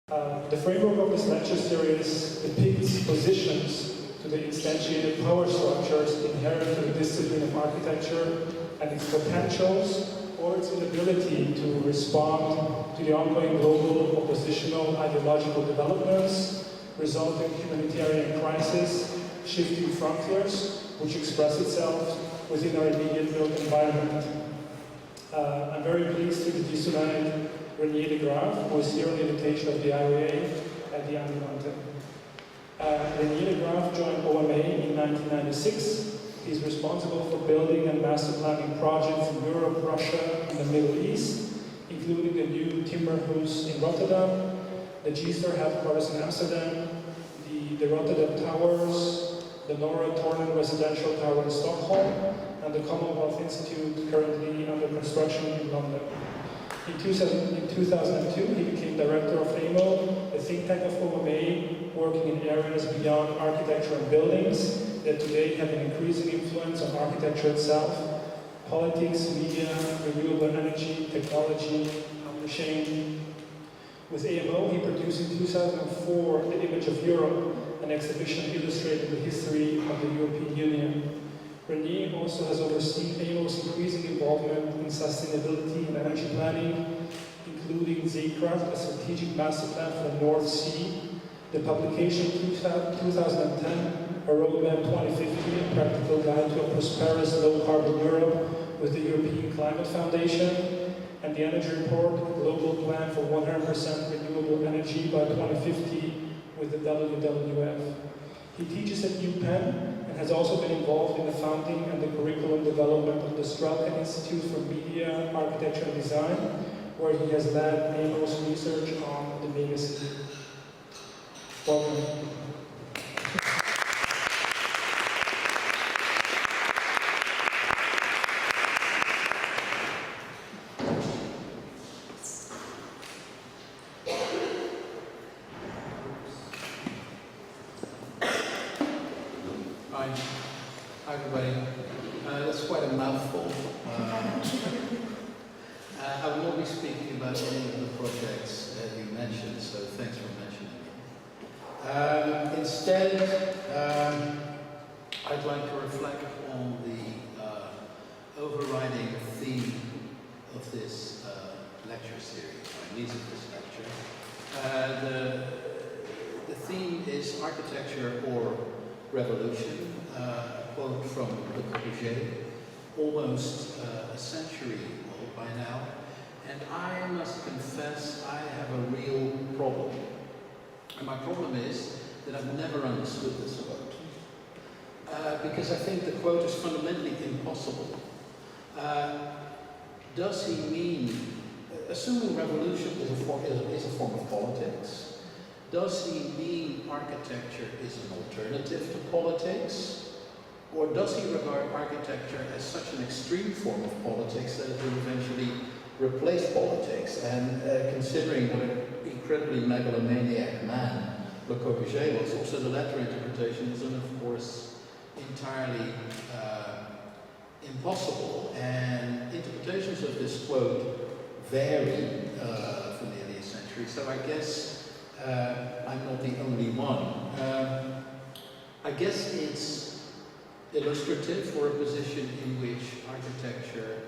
The framework of this lecture series depicts positions to the instantiated power structures inherent to the discipline of architecture and its potentials or its inability to respond to the ongoing global oppositional ideological developments, resulting humanitarian crisis, shifting frontiers, which express itself within our immediate built environment. I'm very pleased to introduce tonight Reinier Graaf, who is here on the invitation of the IoA at the Andes Mountain. Reinier Graaf joined OMA in 1996. He's responsible for building and master planning projects in Europe, Russia, and the Middle East, including the new Timmerhuis in Rotterdam, the G-Star headquarters in Amsterdam, the Rotterdam Towers, the Norra Tornen residential tower in Stockholm, and the Commonwealth Institute currently under construction in London. In 2002, he became director of AMO, a think tank of OMA, working in areas beyond architecture and buildings that today have an increasing influence on architecture itself, politics, media, renewable energy, technology, publishing. With AMO, he produced in 2004 The Image of Europe, an exhibition illustrating the history of the European Union. Reinier also has overseen AMO's increasing involvement in sustainability and energy planning, including Zeekraft, a strategic master plan for the North Sea, the publication 2010, A Roadmap 2050, a practical guide to a prosperous low-carbon Europe with the European Climate Foundation, and the Energy Report, a global plan for 100% renewable energy by 2050 with the WWF. He teaches at UPenn and has also been involved in the founding and the curriculum development of the Strelka Institute for Media, Architecture and Design, where he has led AMO's research on the megacity. Welcome. Hi everybody. That's quite a mouthful. I will not be speaking about any of the projects that you mentioned, so thanks for mentioning it. Instead, I'd like to reflect on the overriding theme of this lecture series, or at least of this lecture. The theme is architecture or revolution, a quote from Le Corbusier, almost a century old by now, and I must confess I have a real problem. And my problem is that I've never understood this quote, because I think the quote is fundamentally impossible. Does he mean, assuming revolution is a form of politics, does he mean architecture is an alternative to politics? Or does he regard architecture as such an extreme form of politics that it will eventually replace politics? And considering what an incredibly megalomaniac man Le Corbusier was, also the latter interpretation is, of course, entirely impossible. And interpretations of this quote vary for nearly a century. So I guess I'm not the only one. I guess it's illustrative for a position in which architecture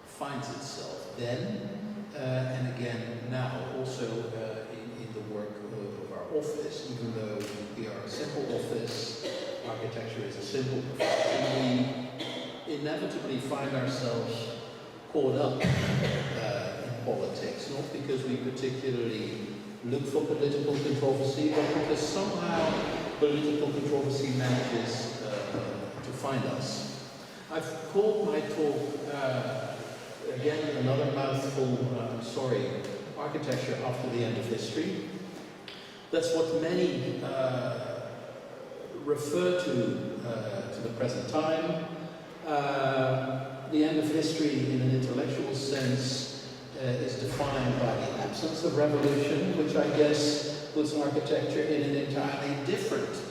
finds itself then and again now, also in the work of our office. Even though we are a simple office, architecture is a simple profession, we inevitably find ourselves caught up in politics, not because we particularly look for political controversy, but because somehow political controversy manages to find us. I've called my talk, again another mouthful, architecture after the end of history. That's what many refer to the present time. The end of history in an intellectual sense is defined by the absence of revolution, which I guess puts architecture in an entirely different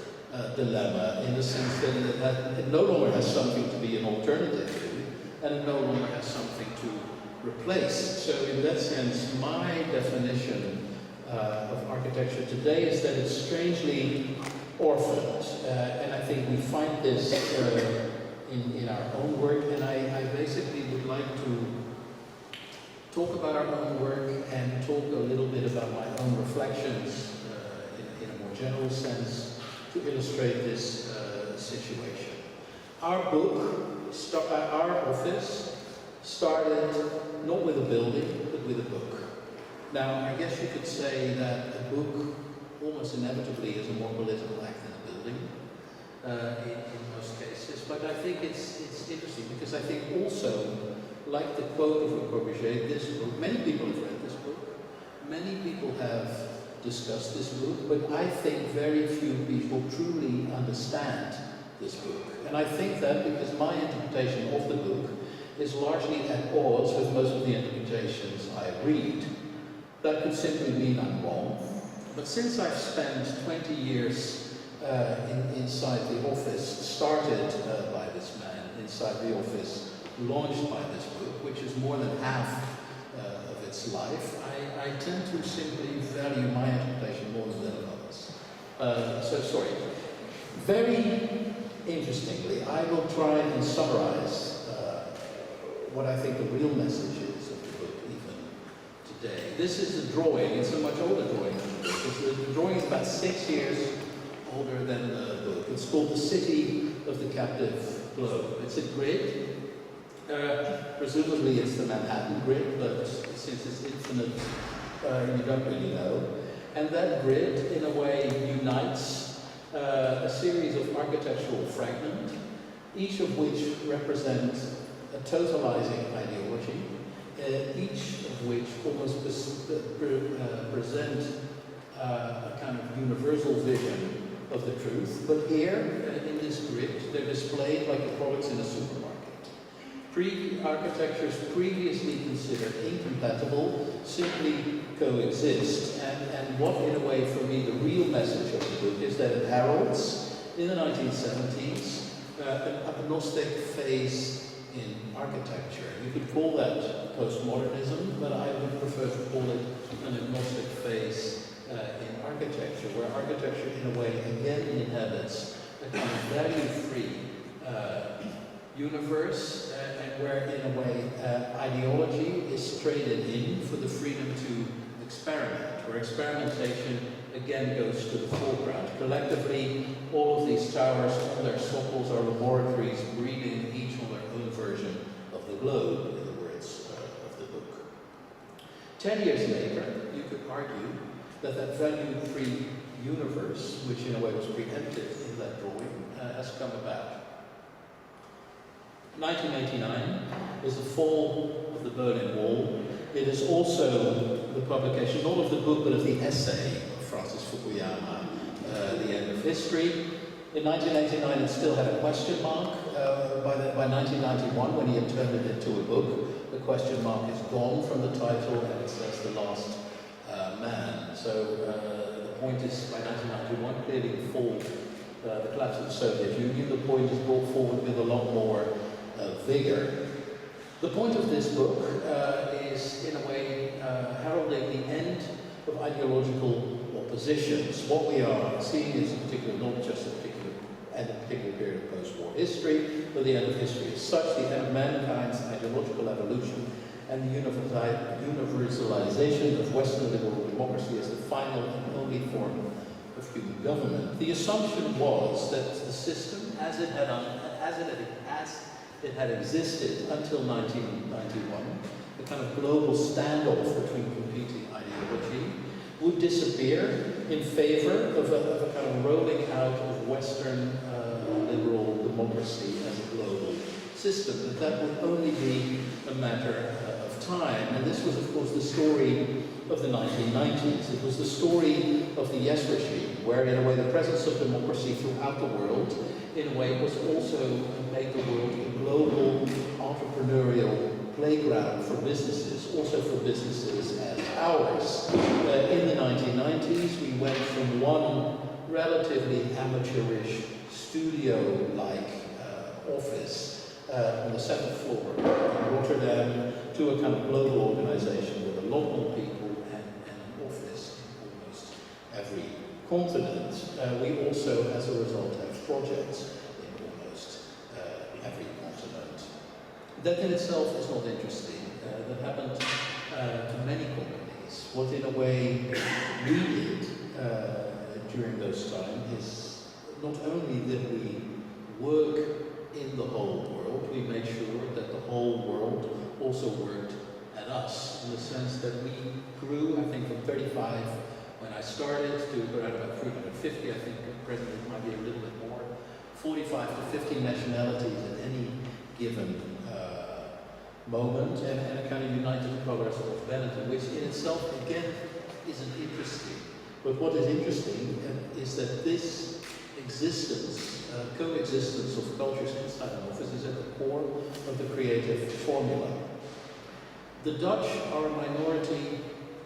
dilemma, in the sense that it no longer has something to be an alternative to, and it no longer has something to replace. So in that sense, my definition of architecture today is that it's strangely orphaned. And I think we find this in our own work, and I basically would like to talk about our own work and talk a little bit about my own reflections in a more general sense to illustrate this situation. Our office started not with a building, but with a book. Now, I guess you could say that a book almost inevitably is a more political act than a building in most cases, but I think it's interesting because I think also, like the quote of Le Corbusier, this book, many people have read this book, many people have discussed this book, but I think very few people truly understand this book. And I think that because my interpretation of the book is largely at odds with most of the interpretations I read. That could simply mean I'm wrong. But since I've spent 20 years inside the office, started by this man, inside the office, launched by this book, which is more than half of its life, I tend to simply value my interpretation more than that of others. So sorry. Very interestingly, I will try and summarize what I think the real message is of the book even today. This is a drawing. It's a much older drawing than the book. The drawing is about 6 years older than the book. It's called The City of the Captive Globe. It's a grid. Presumably it's the Manhattan grid, but since it's infinite, you don't really know. And that grid, in a way, unites a series of architectural fragments, each of which represents a totalizing ideology, each of which almost present a kind of universal vision of the truth. But here, in this grid, they're displayed like the products in a supermarket. Architectures previously considered incompatible simply coexist. And what, in a way, for me, the real message of the book is that it heralds, in the 1970s, an agnostic phase in architecture. You could call that postmodernism, but I would prefer to call it an agnostic phase in architecture, where architecture, in a way, again inhabits a kind of value-free universe, and where, in a way, ideology is traded in for the freedom to experiment, where experimentation again goes to the foreground. Collectively, all of these towers on their sockles are laboratories breeding each on their own version of the globe, in the words of the book. 10 years later, you could argue that that value-free universe, which in a way was preempted in that drawing, has come about. 1989 is the fall of the Berlin Wall. It is also the publication, not of the book, but of the essay of Francis Fukuyama, The End of History. In 1989, it still had a question mark. By 1991, when he had turned it into a book, the question mark is gone from the title, and it says The Last Man. So the point is, by 1991, clearly the fall, the collapse of the Soviet Union, the point is brought forward with a lot more vigor. The point of this book is, in a way, heralding the end of ideological oppositions. What we are seeing is not just a particular period of post-war history, but the end of history as such, the end of mankind's ideological evolution, and the universalization of Western liberal democracy as the final and only form of human government. The assumption was that the system, as it had existed until 1991, the kind of global standoff between competing ideology, would disappear in favor of a kind of rolling out of Western liberal democracy as a global system. That would only be a matter of time. And this was, of course, the story of the 1990s. It was the story of the Yes regime, where, in a way, the presence of democracy throughout the world, in a way, was also made the world a global entrepreneurial playground for businesses, also for businesses as ours. In the 1990s, we went from one relatively amateurish studio-like office on the 7th floor in Rotterdam to a kind of global organization with a lot more people and an office in continent, we also, as a result, have projects in almost every continent. That in itself is not interesting. That happened to many companies. What in a way we did during those times is not only that we work in the whole world, we made sure that the whole world also worked at us, in the sense that we grew, I think, from 35 when I started to around about 350, I think presently it might be a little bit more, 45 to 50 nationalities at any given moment, and a kind of united progress of Benetton, which in itself, again, isn't interesting. But what is interesting is that this existence, coexistence of cultures inside an office is at the core of the creative formula. The Dutch are a minority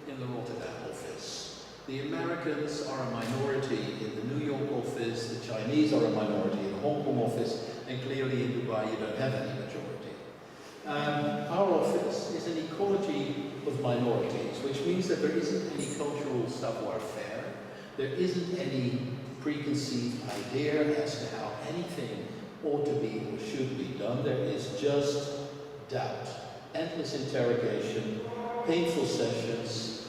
in the Rotterdam office. The Americans are a minority in the New York office. The Chinese are a minority in the Hong Kong office. And clearly in Dubai you don't have any majority. Our office is an ecology of minorities, which means that there isn't any cultural savoir-faire. There isn't any preconceived idea as to how anything ought to be or should be done. There is just doubt, endless interrogation, painful sessions,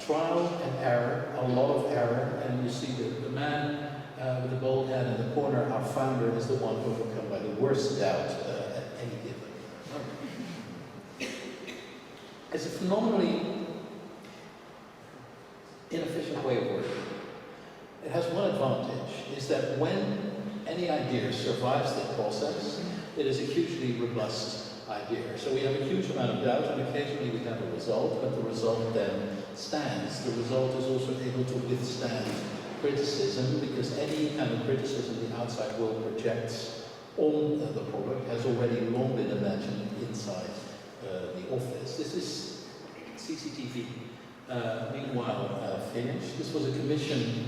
trial and error, a lot of error, and you see the man with the bald head in the corner, our founder, is the one overcome by the worst doubt at any given moment. It's a phenomenally inefficient way of working. It has one advantage, is that when any idea survives the process, it is a hugely robust idea. So we have a huge amount of doubt, and occasionally we have a result, but the result then stands. The result is also able to withstand criticism, because any kind of criticism the outside world projects on the product has already long been imagined inside the office. This is CCTV. Meanwhile, finished. This was a commission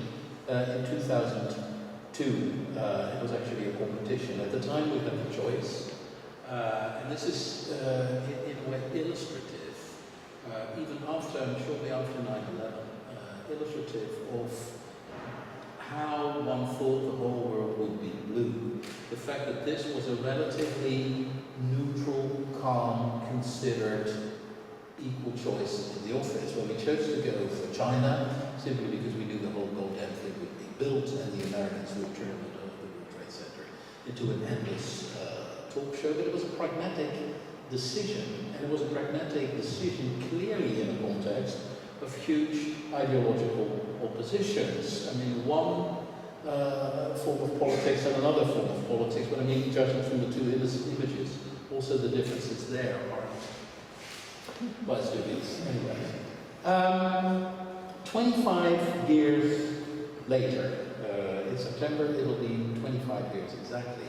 in 2002. It was actually a competition. At the time we had the choice. And this is in a way illustrative, even after, shortly after 9/11, illustrative of how one thought the whole world would be blue. The fact that this was a relatively neutral, calm, considered, equal choice in the office. When we chose to go for China, simply because we knew the whole goddamn thing would be built and the Americans would turn the World Trade Center into an endless talk show, but it was a pragmatic decision, and it was a pragmatic decision clearly in a context of huge ideological oppositions. I mean, one form of politics and another form of politics, but I mean, judging from the two images, also the differences there are quite dubious. Anyway, 25 years later, in September, it'll be 25 years exactly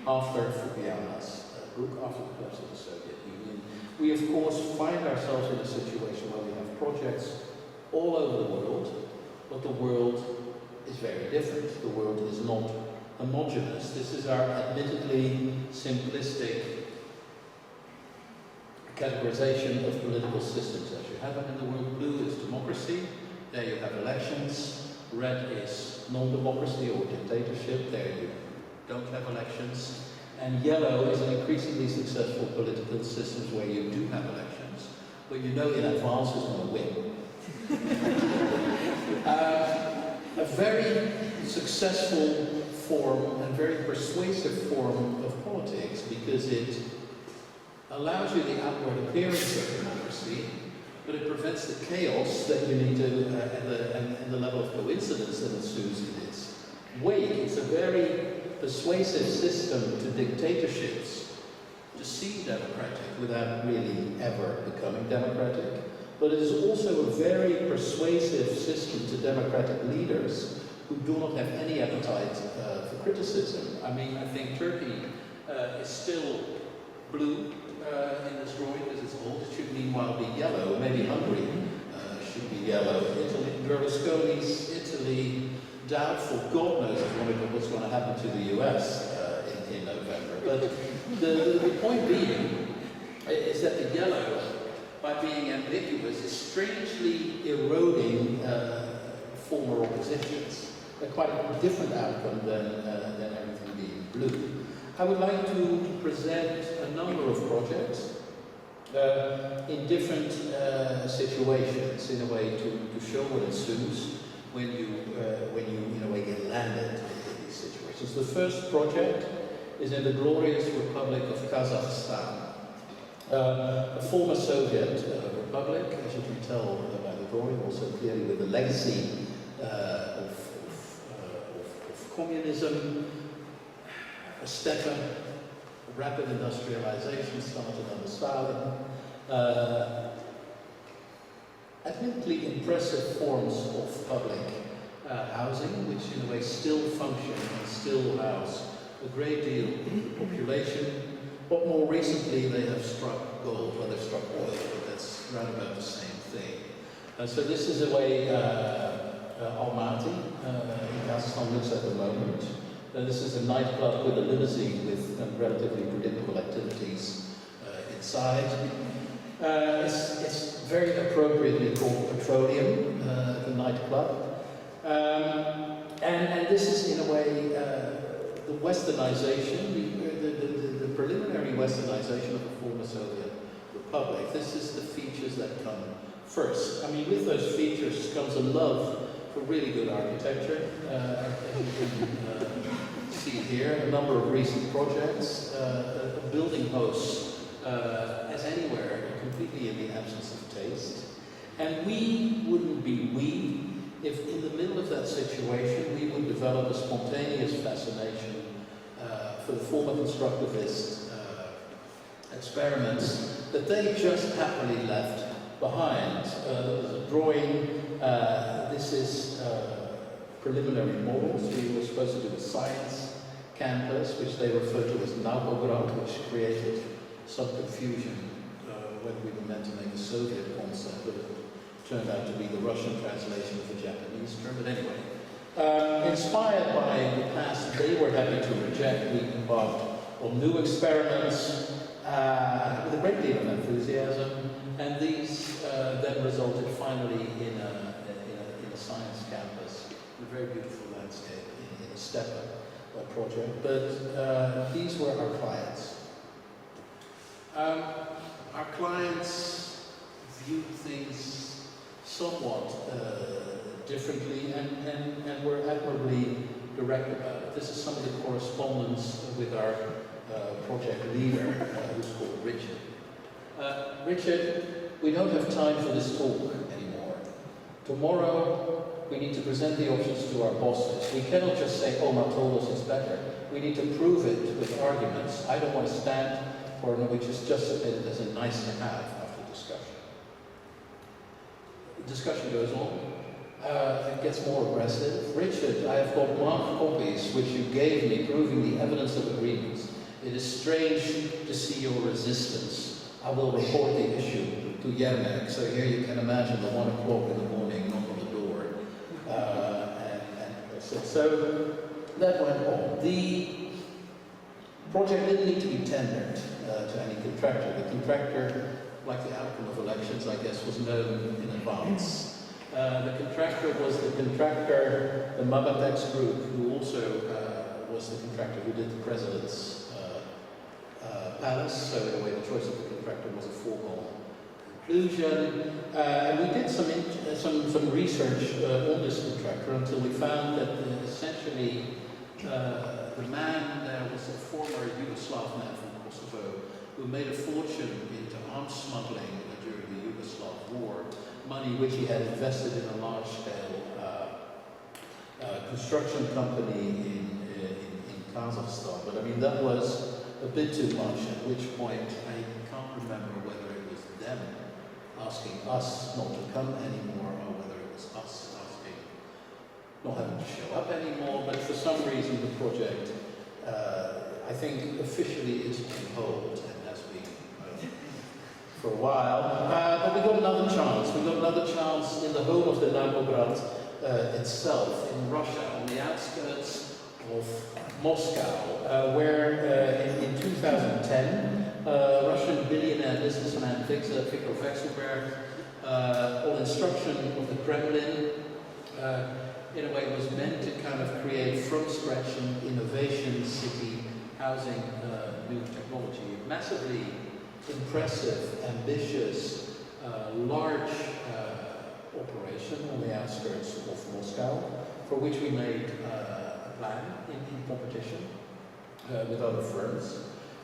after Fukuyama's book, after the collapse of the Soviet Union. We, of course, find ourselves in a situation where we have projects all over the world, but the world is very different. The world is not homogeneous. This is our admittedly simplistic categorization of political systems as you have them in the world. Blue is democracy. There you have elections. Red is non-democracy or dictatorship. There you don't have elections. And yellow is an increasingly successful political systems where you do have elections, but you know in advance who's going to win. A very successful form and very persuasive form of politics, because it allows you the outward appearance of democracy, but it prevents the chaos that you need to, and the level of coincidence that ensues in its wake. It's a very persuasive system to dictatorships to seem democratic without really ever becoming democratic. But it is also a very persuasive system to democratic leaders who do not have any appetite for criticism. I mean, I think Turkey is still blue in this drawing because it's old. It should meanwhile be yellow. Maybe Hungary should be yellow. Italy, Berlusconi's Italy, doubtful. God knows what's going to happen to the US in November. But the point being is that the yellow, by being ambiguous, is strangely eroding former oppositions. Quite a different outcome than everything being blue. I would like to present a number of projects in different situations, in a way to show what ensues when you in a way get landed in these situations. The first project is in the glorious Republic of Kazakhstan, a former Soviet republic, as you can tell by the drawing, also clearly with the legacy of communism, a steppe, rapid industrialization started under Stalin, admittedly impressive forms of public housing, which in a way still function and still house a great deal of the population. But more recently they have struck gold, well they've struck oil, but that's round about the same thing. So this is the way Almaty in Kazakhstan looks at the moment. This is a nightclub with a limousine with relatively predictable activities inside. It's very appropriately called Petroleum, the nightclub. And this is in a way the westernization, the preliminary westernization of the former Soviet Republic. This is the features that come first. I mean, with those features comes a love for really good architecture. As you can see here, a number of recent projects, a building host as anywhere, completely in the absence of taste. And we wouldn't be we if in the middle of that situation we would develop a spontaneous fascination for the former constructivist experiments that they just happily left behind. There's a drawing, this is preliminary models. We were supposed to do a science campus, which they refer to as Naukograd, which created some confusion when we were meant to make a Soviet concept, but it turned out to be the Russian translation of the Japanese term. But anyway, inspired by the past they were happy to reject, we embarked on new experiments with a great deal of enthusiasm, and these then resulted finally in a science campus, in a very beautiful landscape in a steppe project. But these were our clients. Our clients viewed things somewhat differently and were admirably direct about it. This is some of the correspondence with our project leader, who's called Richard. Richard, we don't have time for this talk anymore. Tomorrow, we need to present the options to our bosses. We cannot just say, Omar told us it's better. We need to prove it with arguments. I don't want to stand for an which is just submitted as a nice to have after discussion. The discussion goes on. It gets more aggressive. Richard, I have got marked copies which you gave me proving the evidence of agreements. It is strange to see your resistance. I will report the issue to Yermak. So here you can imagine the 1 o'clock in the morning, knock on the door. So that went on. The project didn't need to be tendered to any contractor. The contractor, like the outcome of elections, I guess, was known in advance. The contractor was the contractor, the Mabatex group, who also was the contractor who did the president's palace. So in a way, the choice of the contractor was a foregone conclusion. And we did some research on this contractor until we found that essentially the man there was a former Yugoslav man from Kosovo who made a fortune into arms smuggling during the Yugoslav war, money which he had invested in a large-scale construction company in Kazakhstan. But I mean, that was a bit too much, at which point I can't remember whether it was them asking us not to come anymore or whether it was us asking not having to show up anymore. But for some reason the project, I think officially is on hold and has been for a while. But we got another chance. We got another chance in the whole of the Naukograd itself, in Russia, on the outskirts of Moscow, where in 2010, Russian billionaire businessman Viktor Vekselberg, on instruction of the Kremlin, in a way was meant to kind of create from scratch an innovation city housing new technology. Massively impressive, ambitious, large operation on the outskirts of Moscow, for which we made a plan in competition with other firms.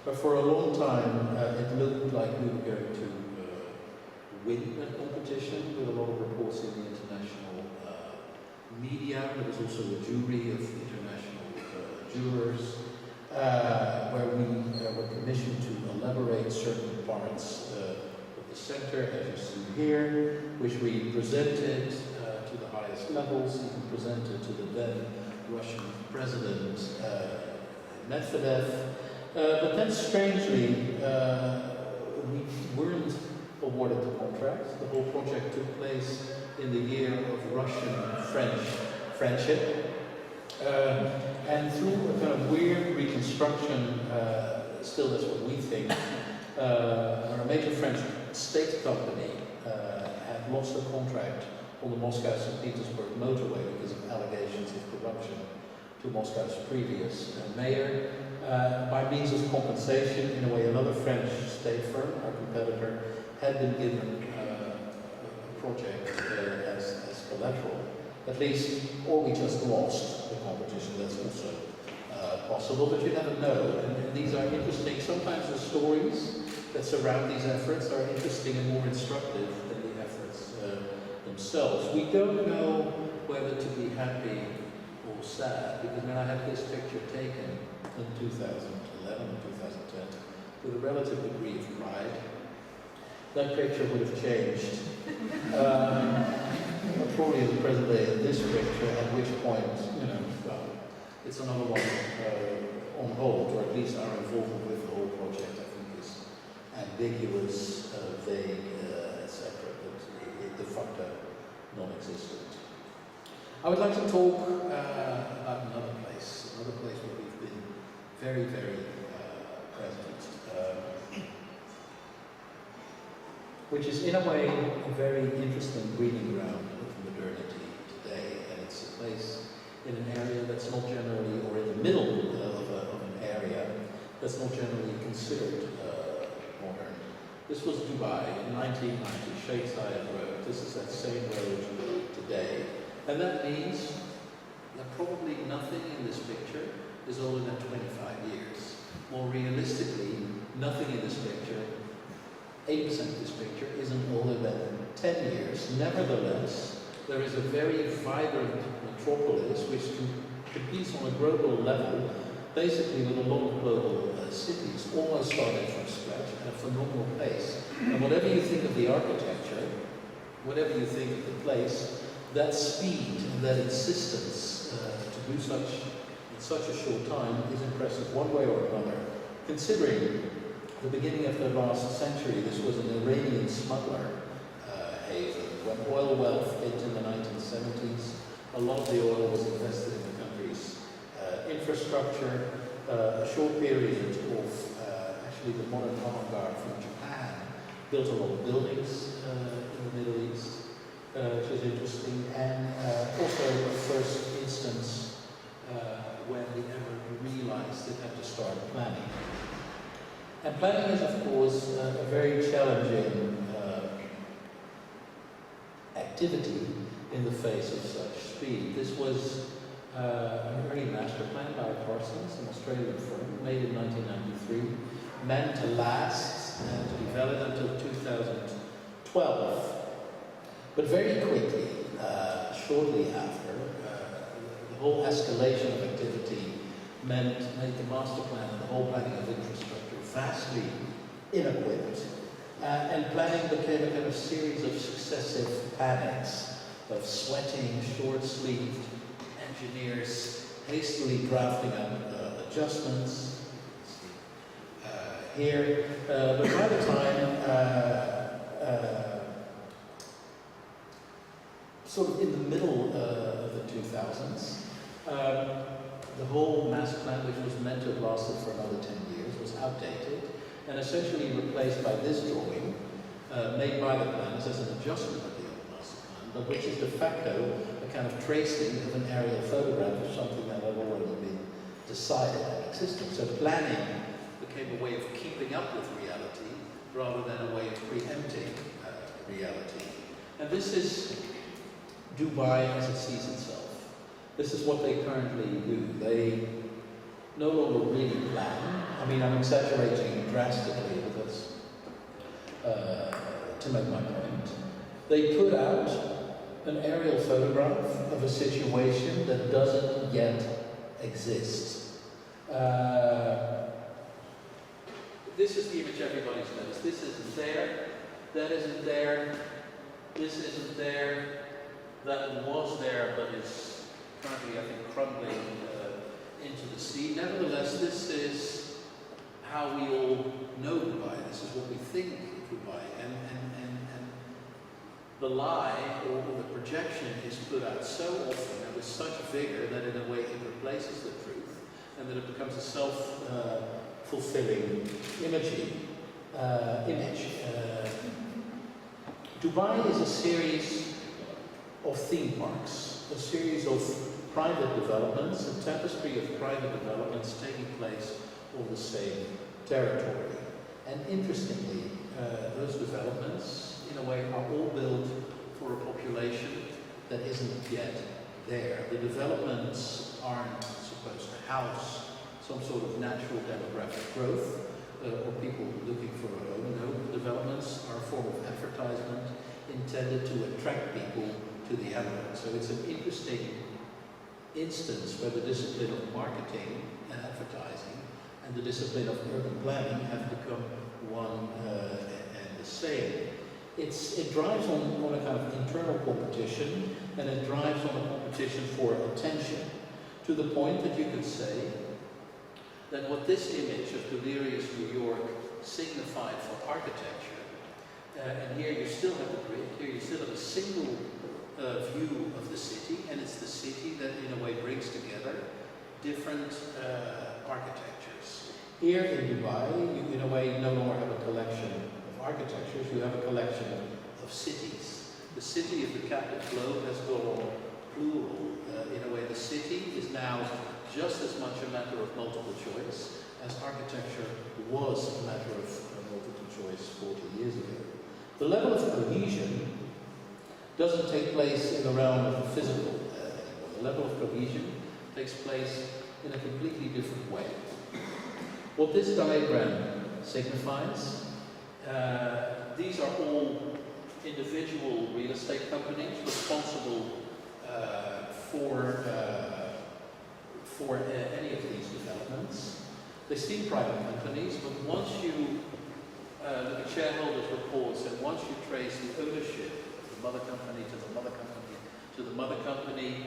But for a long time, it looked like we were going to win that competition with a lot of reports in the international media. There was also a jury of international jurors where we were commissioned to elaborate certain parts of the center, as you see here, which we presented to the highest levels, even presented to the then Russian President Medvedev. But then strangely, we weren't awarded the contract. The whole project took place in the year of Russian-French friendship. And through a kind of weird reconstruction, still that's what we think, a major French state company had lost a contract on the Moscow-St. Petersburg motorway because of allegations of corruption to Moscow's previous mayor. By means of compensation, in a way, another French state firm, our competitor, had been given a project as collateral, at least, or we just lost the competition. That's also possible, but you never know. And these are interesting. Sometimes the stories that surround these efforts are interesting and more instructive than the efforts themselves. We don't know whether to be happy or sad, because when I had this picture taken in 2011 or 2010 with a relative degree of pride, that picture would have changed. Probably the present day in this picture, at which point, well, it's another one on hold, or at least our involvement with the whole project, I think, is ambiguous, vague, etc., but de facto non-existent. I would like to talk about another place where we've been very, very present, which is in a way a very interesting breeding ground of modernity today, and it's a place in an area that's not generally, or in the middle of an area that's not generally considered modern. This was Dubai in 1990, Sheikh Zayed Road. This is that same road today. And that means that probably nothing in this picture is older than 25 years. More realistically, nothing in this picture, 80% of this picture, isn't older than 10 years. Nevertheless, there is a very vibrant metropolis which competes on a global level, basically with a lot of global cities, almost starting from scratch at a phenomenal pace. And whatever you think of the architecture, whatever you think of the place, that speed and that insistence to do such in such a short time is impressive one way or another. Considering the beginning of the last century, this was an Iranian smuggler haven. When oil wealth hit in the 1970s, a lot of the oil was invested in the country's infrastructure. A short period of actually the modern avant-garde from Japan built a lot of buildings in the Middle East. Which is interesting, and also a first instance when the emperor realized it had to start planning. And planning is, of course, a very challenging activity in the face of such speed. This was an early master plan by Parsons, an Australian firm, made in 1993, meant to last and to be valid until 2012. But very quickly, shortly after, the whole escalation of activity made the master plan and the whole planning of infrastructure vastly inequipped. And planning became a kind of series of successive panics of sweating, short-sleeved engineers hastily drafting up adjustments. Here, but by the time sort of in the middle of the 2000s, the whole master plan, which was meant to have lasted for another 10 years, was outdated and essentially replaced by this drawing, made by the planners as an adjustment of the old master plan, but which is de facto a kind of tracing of an aerial photograph of something that had already been decided and existing. So planning became a way of keeping up with reality rather than a way of preempting reality. And this is Dubai as it sees itself. This is what they currently do. They no longer really plan. I mean, I'm exaggerating drastically, but that's to make my point. They put out an aerial photograph of a situation that doesn't yet exist. This is the image everybody's noticed. This isn't there, that isn't there, this isn't there, that was there but is currently, I think, crumbling into the sea. Nevertheless, this is how we all know Dubai. This is what we think of Dubai. And the lie or the projection is put out so often and with such vigor that in a way it replaces the truth and that it becomes a self-fulfilling image. Dubai is a series of theme parks, a series of private developments, a tapestry of private developments taking place on the same territory. And interestingly, those developments, in a way, are all built for a population that isn't yet there. The developments aren't supposed to house some sort of natural demographic growth or people looking for a home. No, the developments are a form of advertisement intended to attract people to the area. So it's an interesting instance where the discipline of marketing and advertising and the discipline of urban planning have become one and the same. It drives on a kind of internal competition, and it drives on a competition for attention, to the point that you could say that what this image of delirious New York signified for architecture, and here you still have the grid, here you still have a single view of the city, and it's the city that in a way brings together different architectures. Here in Dubai, you in a way no longer have a collection of architectures, you have a collection of cities. The city of the captive globe has gone plural. In a way, the city is now just as much a matter of multiple choice as architecture was a matter of multiple choice 40 years ago. The level of cohesion doesn't take place in the realm of the physical anymore. The level of cohesion takes place in a completely different way. What this diagram signifies, these are all individual real estate companies responsible for any of these developments. They seem private companies, but once you look at shareholders' reports and once you trace the ownership of the mother company to the mother company to the mother company,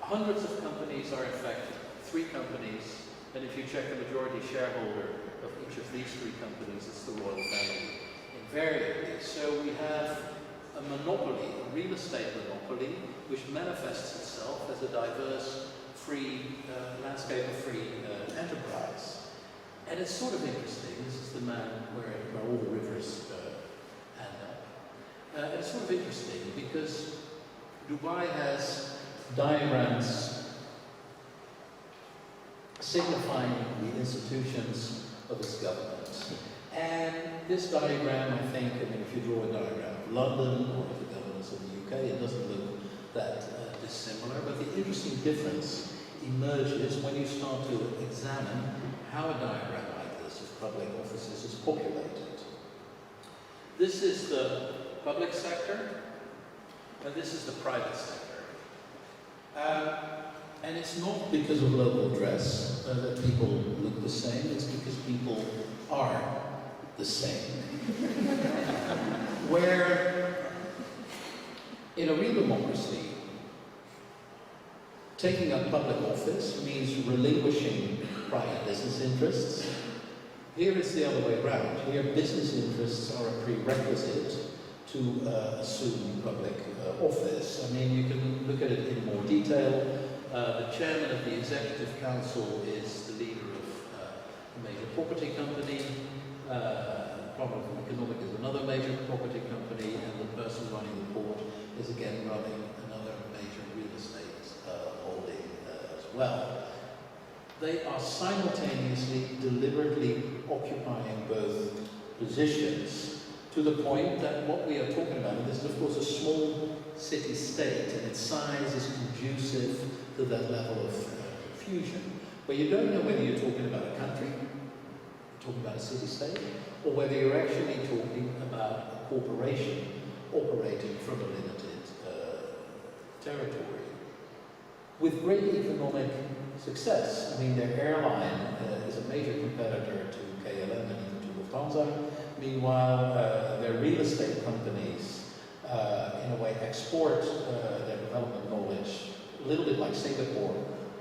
hundreds of companies are in fact three companies, and if you check the majority shareholder of each of these three companies, it's the royal family invariably. So we have a monopoly, a real estate monopoly, which manifests itself as a diverse, free landscape of free enterprise. And it's sort of interesting. This is the man where all the rivers end up. And it's sort of interesting because Dubai has diagrams signifying the institutions of its government. And this diagram, I think, I mean, if you draw a diagram of London or of the governments of the UK, it doesn't look that dissimilar. But the interesting difference emerges when you start to examine how a diagram like this of public offices is populated. This is the public sector, and this is the private sector. And it's not because of local dress that people look the same, it's because people are the same. Where in a real democracy, taking up public office means relinquishing private business interests. Here it's the other way around. Here business interests are a prerequisite to assume public office. I mean, you can look at it in more detail. The chairman of the executive council is the leader of a major property company. Department of Economic is another major property company, and the person running the port is again running another major real estate holding as well. They are simultaneously, deliberately occupying both positions to the point that what we are talking about, and this is of course a small city-state, and its size is conducive to that level of fusion. But you don't know whether you're talking about a country, you're talking about a city-state, or whether you're actually talking about a corporation operating from a limited territory with great economic success. I mean, their airline is a major competitor to KLM and even to Lufthansa. Meanwhile, their real estate companies, in a way, export their development knowledge, a little bit like Singapore,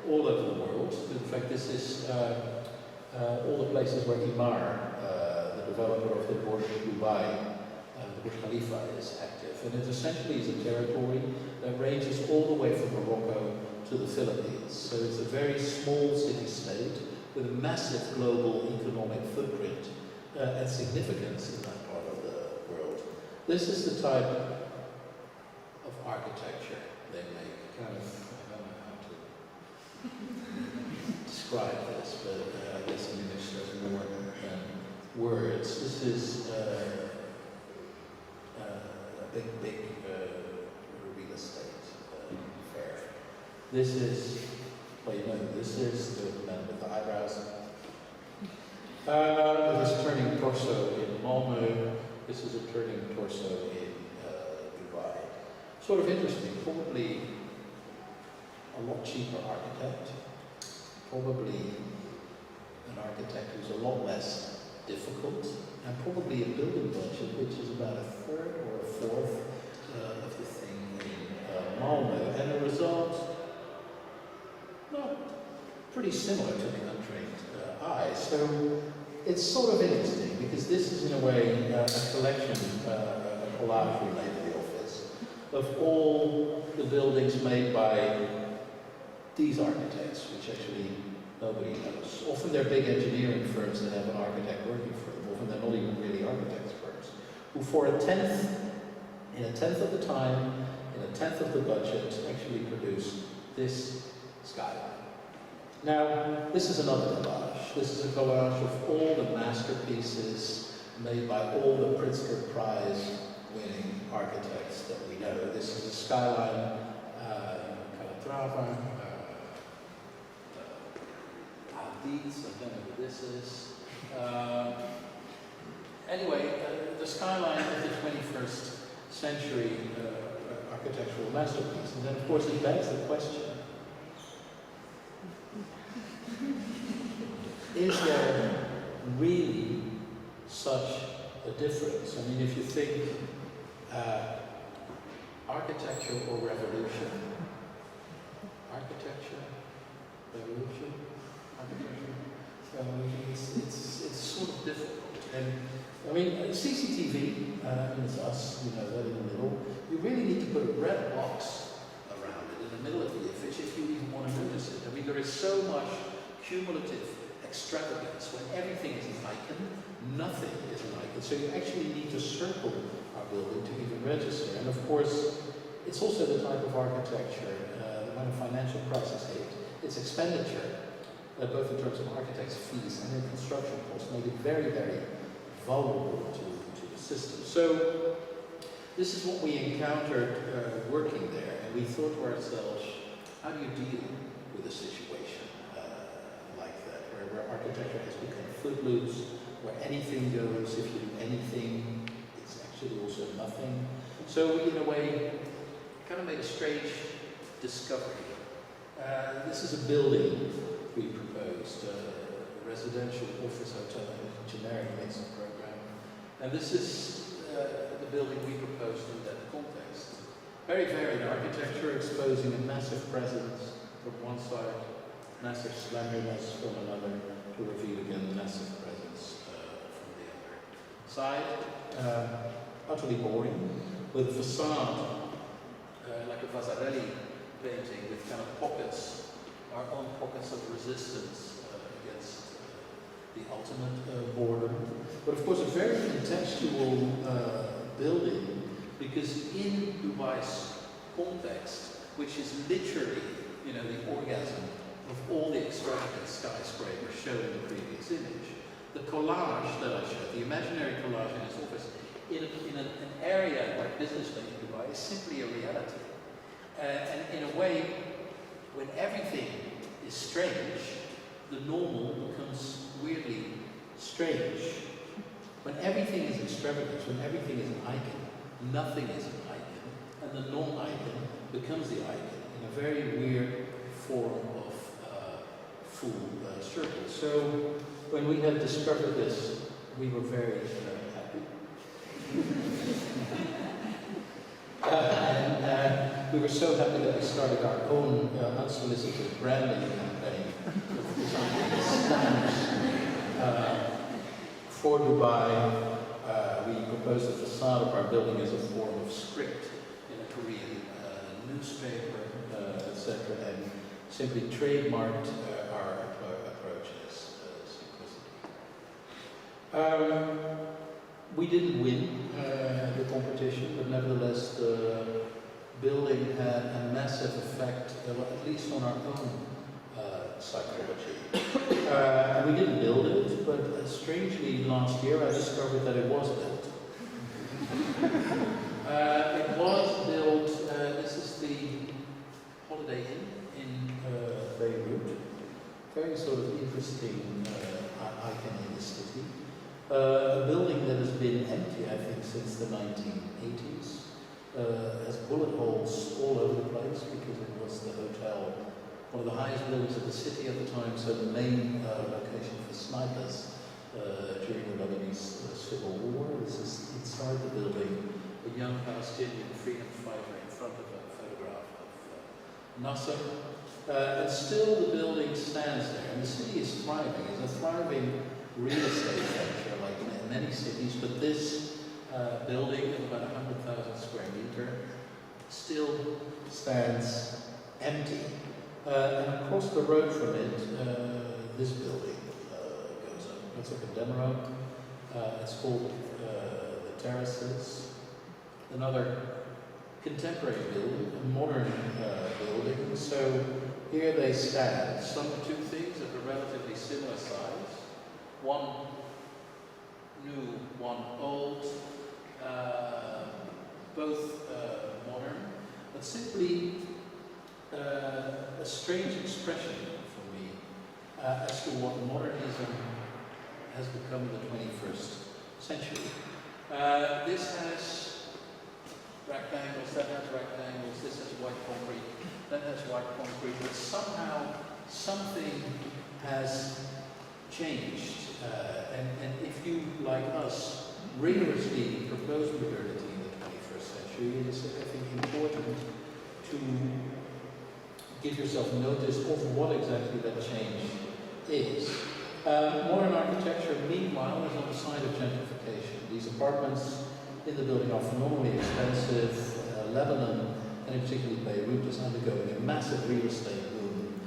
all over the world. In fact, this is all the places where Imar, the developer of the Burj Dubai, the Burj Khalifa, is active. And it essentially is a territory that ranges all the way from Morocco to the Philippines. So it's a very small city-state with a massive global economic footprint and significance in that part of the world. This is the type of architecture they make. Kind of, I don't know how to describe this, but I guess in English there's more than words. This is a big real estate affair. This is, well, you know, this is the man with the eyebrows. This turning torso in Malmö. This is a turning torso in Dubai. Sort of interesting. Probably a lot cheaper architect. Probably an architect who's a lot less difficult. And probably a building budget which is about a third or a fourth of the thing in Malmö. And the result, well, pretty similar to the untrained eye. So it's sort of interesting because this is in a way a collection, a collage we made at the office, of all the buildings made by these architects, which actually nobody knows. Often they're big engineering firms that have an architect working for them. Often they're not even really architects firms, who for in a tenth of the time, in a tenth of the budget, actually produce this skyline. Now, this is another collage. This is a collage of all the masterpieces made by all the Pritzker Prize winning architects that we know. This is a skyline, Calatrava, Dietz, I don't know who this is. Anyway, the skyline of the 21st century architectural masterpiece. And then, of course, it begs the question, is there really such a difference? I mean, if you think architecture or revolution, architecture, revolution, it's sort of difficult. And I mean, CCTV, and it's us, you know, that in the middle, you really need to put a red box around it in the middle of the image if you even want to notice it. I mean, there is so much cumulative extravagance when everything is an icon, nothing is an icon. So you actually need to circle our building to even register. And of course, it's also the type of architecture that when a financial crisis hit, its expenditure, both in terms of architects' fees and in construction costs, made it very, very vulnerable to the system. So this is what we encountered working there, and we thought to ourselves, how do you deal with a situation like that, where architecture has become footloose, where anything goes, if you do anything, it's actually also nothing. So we, in a way, kind of made a strange discovery. This is a building we proposed, a residential office hotel engineering mixing program. And this is the building we proposed in that context. Very varied architecture, exposing a massive presence from one side, massive slenderness from another, to reveal again massive presence from the other side. Utterly boring, with a facade like a Vasarely painting with kind of pockets, our own pockets of resistance against the ultimate boredom. But of course a very contextual building, because in Dubai's context, which is literally, the orgasm of all the extravagant skyscrapers shown in the previous image, the collage that I showed, the imaginary collage in his office, in an area like Business Bay in Dubai is simply a reality. And in a way, when everything is strange, the normal becomes weirdly strange. When everything is extravagant, when everything is an icon, nothing is an icon, and the non-icon becomes the icon in a very weird form of full circle. So when we had discovered this, we were very happy. And we were so happy that we started our own unsolicited branding campaign of designing stamps for Dubai. We proposed the facade of our building as a form of script in a Korean newspaper, etc., and simply trademarked our approach as simplicity. We didn't win the competition, but nevertheless the building had a massive effect, at least on our own psychology. We didn't build it, but strangely last year I discovered that it was built. It was built, this is the Holiday Inn in Beirut. Very sort of interesting icon in the city. A building that has been empty, I think, since the 1980s. Has bullet holes all over the place because it was the hotel, one of the highest buildings of the city at the time, so the main location for snipers during the Lebanese civil war. This is inside the building, a young Palestinian freedom fighter in front of a photograph of Nasser. And still the building stands there, and the city is thriving. It's a thriving real estate venture like in many cities, but this building of about 100,000 square meter still stands empty. And across the road from it, this building goes up. It's like a demo. It's called the Terraces. Another contemporary building, a modern building. So here they stand. Some two things of a relatively similar size. One new, one old. Both modern, but simply a strange expression for me as to what modernism has become in the 21st century. This has rectangles, that has rectangles, this has white concrete, that has white concrete, but somehow something has changed. And if you, like us, rigorously propose modernity in the 21st century, it is, I think, important to give yourself notice of what exactly that change is. Modern architecture, meanwhile, is on the side of gentrification. These apartments in the building are phenomenally expensive. Lebanon, and in particular Beirut, is undergoing a massive real estate boom,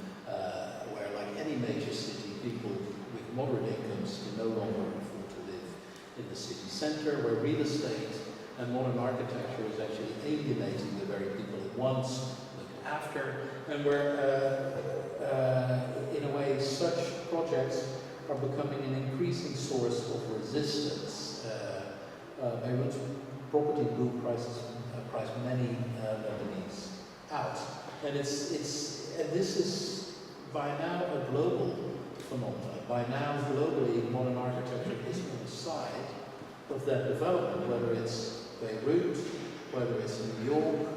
where, like any major city, people with moderate incomes can no longer afford to live in the city centre, where real estate and modern architecture is actually alienating the very people it once looked after, and where, in a way, such projects are becoming an increasing source of resistance. Beirut's property boom priced many Lebanese out, and this is by now a global phenomenon. By now, globally, modern architecture is on the side of that development, whether it's Beirut, whether it's New York,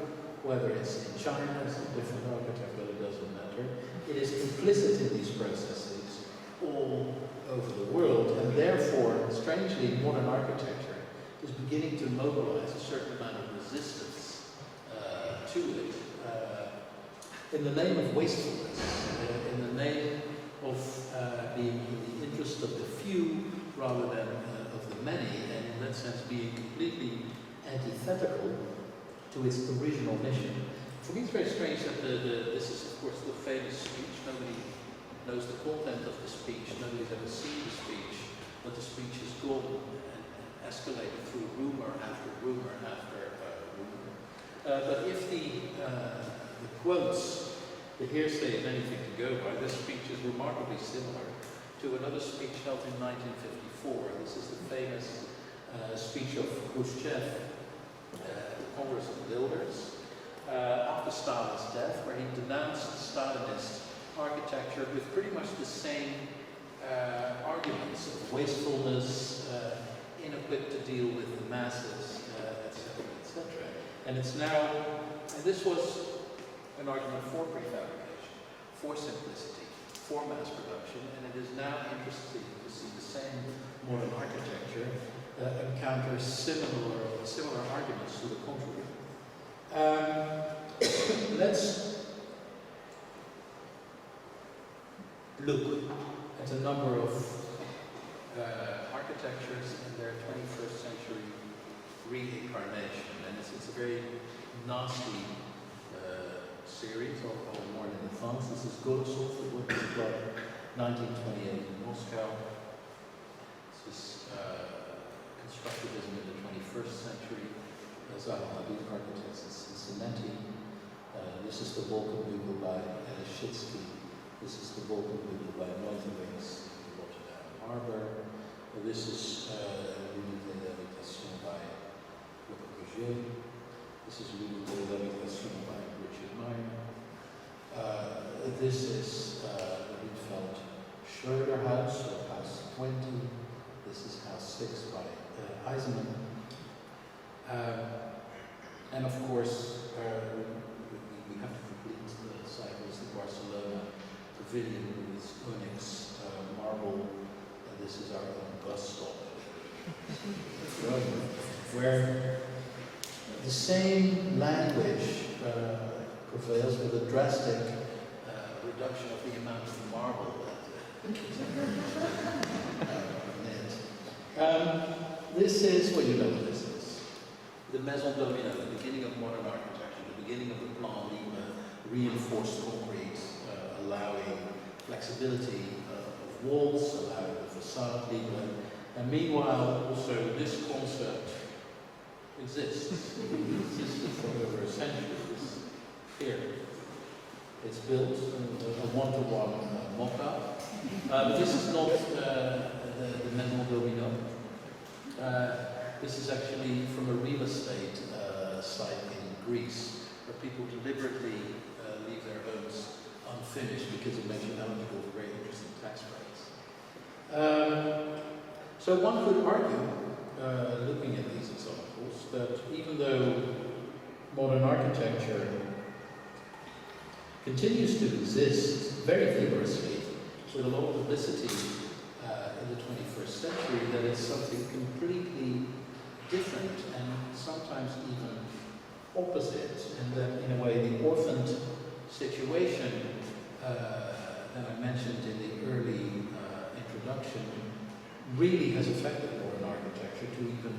whether it's in China, it's a different architect, but it doesn't matter. It is implicit in these processes all over the world, and therefore, strangely, modern architecture is beginning to mobilize a certain amount of resistance to it, in the name of wastefulness, in the name of being in the interest of the few rather than of the many, and in that sense being completely antithetical to its original mission. For me, it's very strange that this is, of course, the famous speech. Nobody knows the content of the speech, nobody's ever seen the speech, but the speech is golden and escalated through rumor after rumor after rumor. But if the quotes, the hearsay is anything to go by, this speech is remarkably similar to another speech held in 1954. This is the famous speech of Khrushchev at the Congress of Builders after Stalin's death, where he denounced Stalinist architecture with pretty much the same arguments of wastefulness, inequipped to deal with the masses, etc., etc. And it's now, and this was an argument for prefabrication, for simplicity, for mass production, and it is now interesting to see the same modern architecture encounter similar arguments to the contrary. Let's look at a number of architectures and their 21st century reincarnation, and it's a very nasty series, I'll warn in advance. This is Golosov, the Workers' Club, 1928 in Moscow. This is constructivism in the 21st century. Zaha Hadid architects in Cincinnati. This is the Wolkenbügel by Elishitsky. This is the Wolkenbügel by Neuterwings in Rotterdam Harbor. This is L'Unité d'Habitation by Le Corbusier. This is L'Unité d'Habitation by Richard Meyer. This is the Rietveld Schroeder House, or House 20. This is House 6 by Eisenman. And of course, we have to complete the cycles, the Barcelona Pavilion with its onyx marble. And this is our own bus stop, where the same language prevails with a drastic reduction of the amount of marble that this is, well, you know what this is. The Maison Domino, the beginning of modern architecture, the beginning of the plan libre, reinforced concrete, allowing flexibility of walls, allowing the facade libre. And meanwhile, also this concept exists. It existed for over a century. Here, it's built a one-to-one mock-up. But this is not the Maison Domino. This is actually from a real estate site in Greece, where people deliberately leave their homes unfinished because it makes you eligible for very interesting tax breaks. So one could argue, looking at these examples, that even though modern architecture continues to exist very vigorously, with a lot of publicity in the 21st century, that it's something completely different and sometimes even opposite, and that in a way the orphaned situation that I mentioned in the early introduction really has affected modern architecture to even,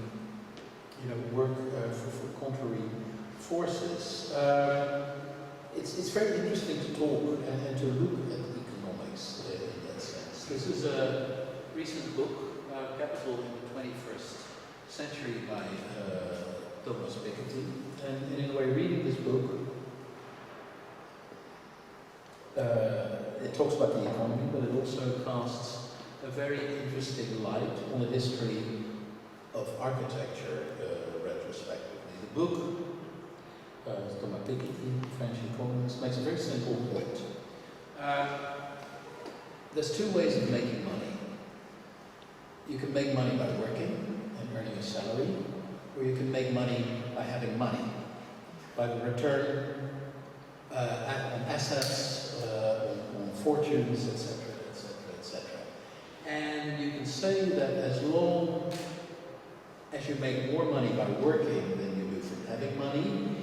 work for contrary forces. It's very interesting to talk and to look at economics in that sense. This is a recent book, Capital in the 21st Century by Thomas Piketty. And in a way, reading this book, it talks about the economy, but it also casts a very interesting light on the history of architecture retrospectively. The book, Thomas Piketty, French economist, makes a very simple point. There's two ways of making money. You can make money by working and earning a salary, or you can make money by having money, by the return on assets, on fortunes, etc., etc., etc. And you can say that as long as you make more money by working than you do from having money,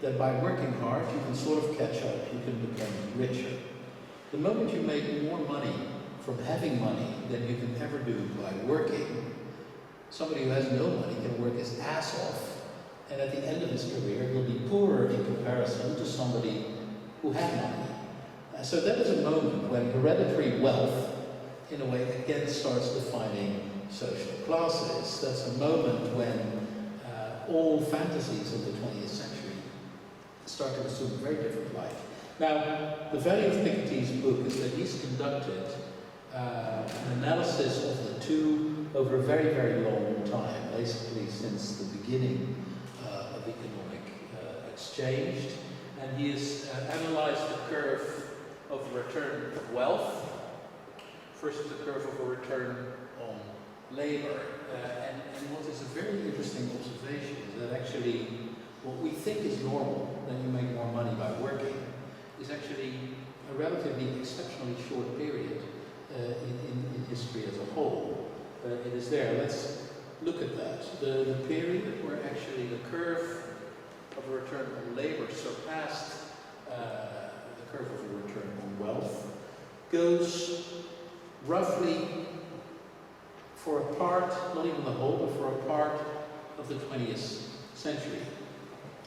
that by working hard you can sort of catch up, you can become richer. The moment you make more money from having money than you can ever do by working, somebody who has no money can work his ass off, and at the end of his career he'll be poorer in comparison to somebody who had money. So that is a moment when hereditary wealth, in a way, again starts defining social classes. That's a moment when all fantasies of the 20th century start to assume a very different life. Now, the value of Piketty's book is that he's conducted an analysis of the two over a very, very long time, basically since the beginning of economic exchange. And he has analyzed the curve of return of wealth versus the curve of a return on labor. And what is a very interesting observation is that actually what we think is normal, that you make more money by working, is actually a relatively exceptionally short period in history as a whole. It is there. Let's look at that. The period where actually the curve of a return on labor surpassed the curve of a return on wealth goes roughly for a part, not even the whole, but for a part of the 20th century.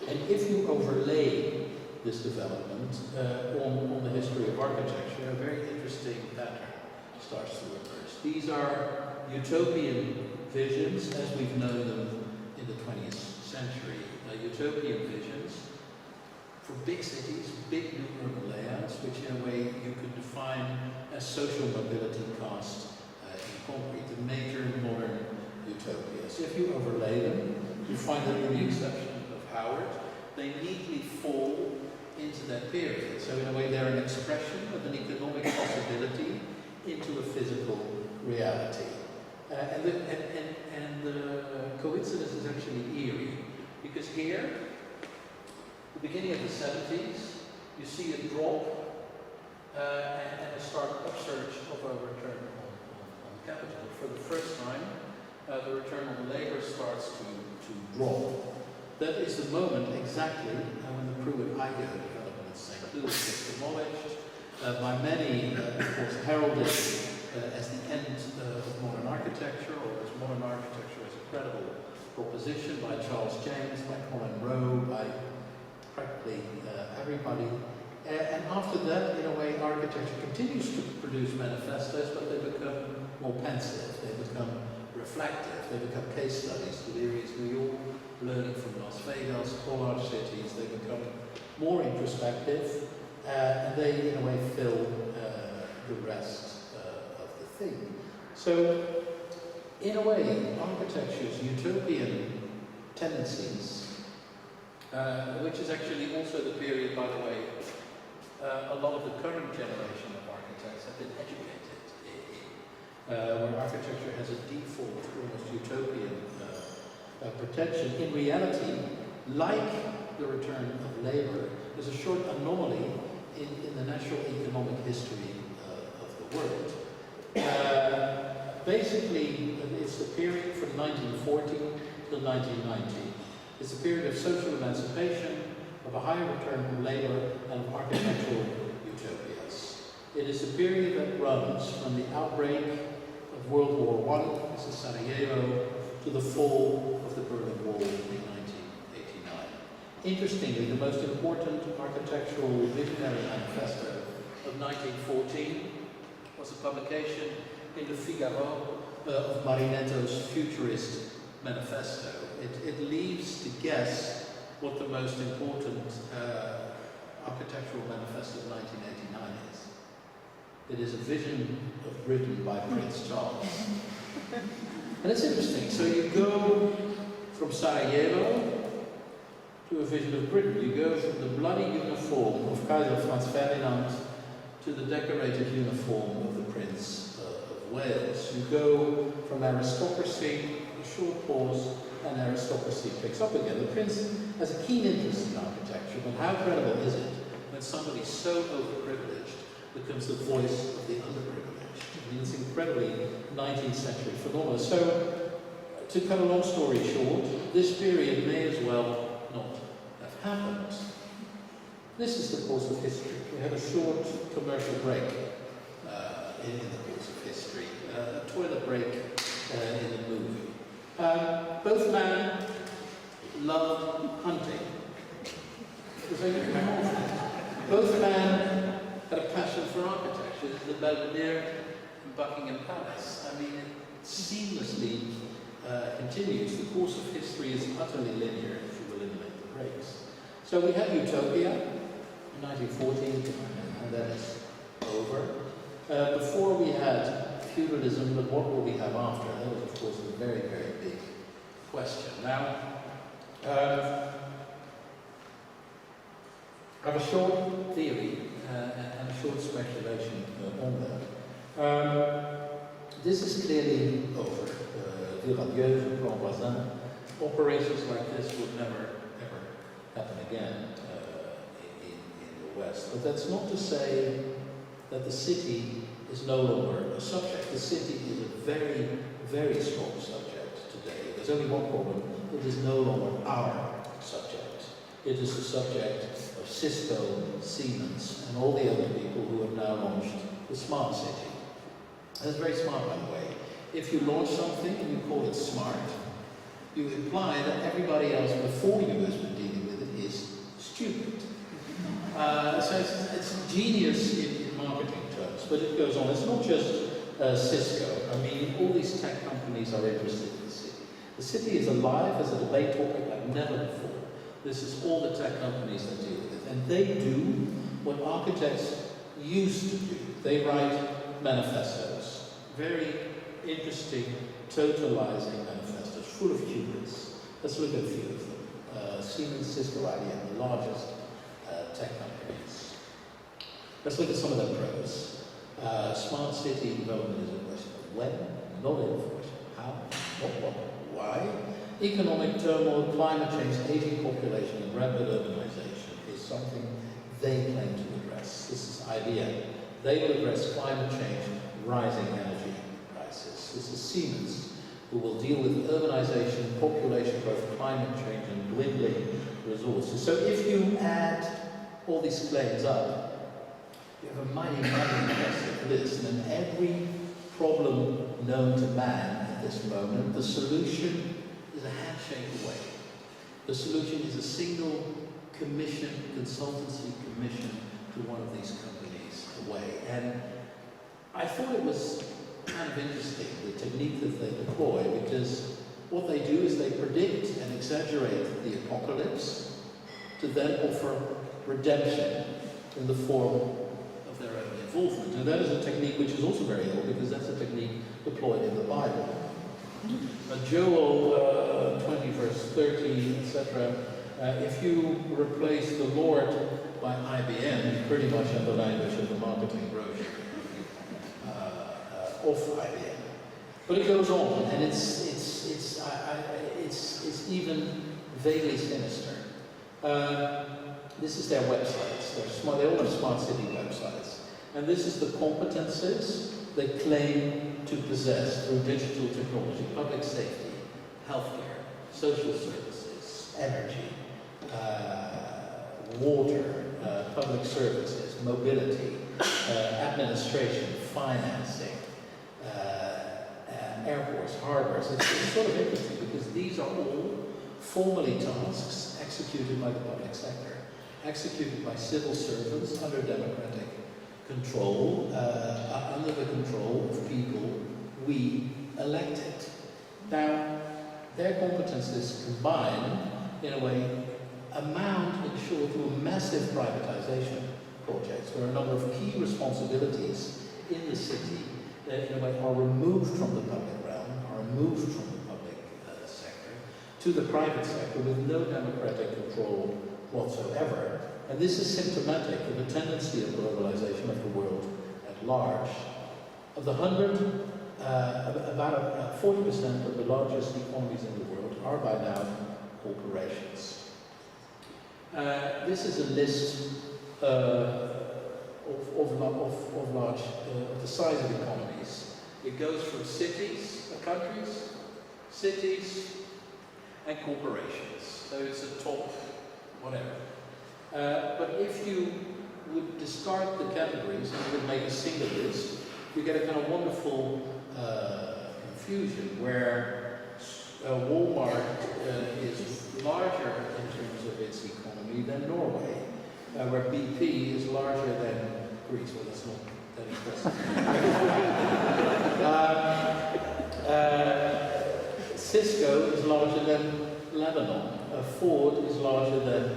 And if you overlay this development on the history of architecture, a very interesting pattern starts to emerge. These are utopian visions as we've known them in the 20th century. Utopian visions for big cities, big new urban layouts, which in a way you could define as social mobility cast in concrete, the major modern utopias. If you overlay them, you find that with the exception of Howard, they neatly fall into that period. So in a way they're an expression of an economic possibility into a physical reality. And the coincidence is actually eerie, because here, the beginning of the 70s, you see a drop and a start upsurge of a return on capital. For the first time, the return on labor starts to drop. That is the moment exactly when the Pruitt-Igoe development in St. Louis gets demolished, by many, of course, heralded as the end of modern architecture, or as modern architecture as a credible proposition, by Charles James, by Colin Rowe, by practically everybody. And after that, in a way, architecture continues to produce manifestos, but they become more pensive, they become reflective, they become case studies. Delirious New York, learning from Las Vegas, collage cities, they become more introspective, and they, in a way, fill the rest of the thing. So, in a way, architecture's utopian tendencies, which is actually also the period, by the way, a lot of the current generation of architects have been educated in, where architecture has a default, almost utopian pretension. In reality, like the return of labor, is a short anomaly in the natural economic history of the world. Basically, it's the period from 1940 till 1990. It's a period of social emancipation, of a higher return on labor, and of architectural utopias. It is a period that runs from the outbreak of World War I, this is Sarajevo, to the fall of the Berlin Wall in 1989. Interestingly, the most important architectural visionary manifesto of 1914 was a publication in the Figaro of Marinetto's Futurist Manifesto. It leaves to guess what the most important architectural manifesto of 1989 is. It is a vision of Britain by Prince Charles. And it's interesting. So you go from Sarajevo to a vision of Britain. You go from the bloody uniform of Kaiser Franz Ferdinand to the decorated uniform of the Prince of Wales. You go from aristocracy, a short pause, and aristocracy picks up again. The Prince has a keen interest in architecture, but how credible is it when somebody so overprivileged becomes the voice of the underprivileged? I mean, it's incredibly 19th century phenomenon. So, to cut a long story short, this period may as well not have happened. This is the course of history. We had a short commercial break in the course of history, a toilet break in the movie. Both men loved hunting. Both men had a passion for architecture. The Belvedere and Buckingham Palace. I mean, it seamlessly continues. The course of history is utterly linear if you eliminate the breaks. So we have Utopia in 1914, and that is over. Before we had feudalism, but what will we have after? That was, of course, a very, very big question. Now, I have a short theory and a short speculation on that. This is clearly over. Viradieu, Plan Voisin. Operations like this would never, ever happen again in the West. But that's not to say that the city is no longer a subject. The city is a very, very strong subject today. There's only one problem. It is no longer our subject. It is the subject of Cisco, Siemens, and all the other people who have now launched the smart city. That's very smart, by the way. If you launch something and you call it smart, you imply that everybody else before you has been dealing with it is stupid. So it's genius in marketing terms, but it goes on. It's not just Cisco. I mean, all these tech companies are interested in the city. The city is alive as a debate topic like never before. This is all the tech companies that deal with it. And they do what architects used to do. They write manifestos. Very interesting, totalizing manifestos, full of hubris. Let's look at a few of them. Siemens, Cisco, IBM, the largest tech companies. Let's look at some of their pros. Smart city development is a question of when, not if, how, what, why. Economic turmoil, climate change, aging population, and rapid urbanization is something they claim to address. This is IBM. They will address climate change, rising energy prices. This is Siemens, who will deal with urbanization, population growth, climate change, and dwindling resources. So if you add all these claims up, you have a mighty, mighty impressive list. And every problem known to man at this moment, the solution is a handshake away. The solution is a single commission, consultancy commission to one of these companies away. And I thought it was kind of interesting, the technique that they deploy, because what they do is they predict and exaggerate the apocalypse to then offer redemption in the form of their own involvement. And that is a technique which is also very old, because that's a technique deployed in the Bible. Joel 20 verse 30, etc. If you replace the Lord by IBM, you pretty much have the language of the marketing brochure of IBM. But it goes on, and it's even vaguely sinister. This is their websites. They all have smart city websites, and this is the competences they claim to possess through digital technology: public safety, healthcare, social services, energy, water, public services, mobility, administration, financing, airports, harbors. It's sort of interesting because these are all formally tasks executed by the public sector, executed by civil servants under democratic control, under the control of people we elected. Now, their competences combined, in a way, amount, in short, to a massive privatization project where a number of key responsibilities in the city, in a way, are removed from the public realm, are removed from the public sector to the private sector with no democratic control whatsoever. And this is symptomatic of a tendency of globalization of the world at large. Of the 100, about 40% of the largest economies in the world are by now corporations. This is a list of the size of economies. It goes from cities, countries, cities, and corporations. So it's a top, whatever. But if you would discard the categories and you would make a single list, you get a kind of wonderful confusion where Walmart is larger in terms of its economy than Norway, where BP is larger than degrees. Well, that's not that impressive. Cisco is larger than Lebanon. Ford is larger than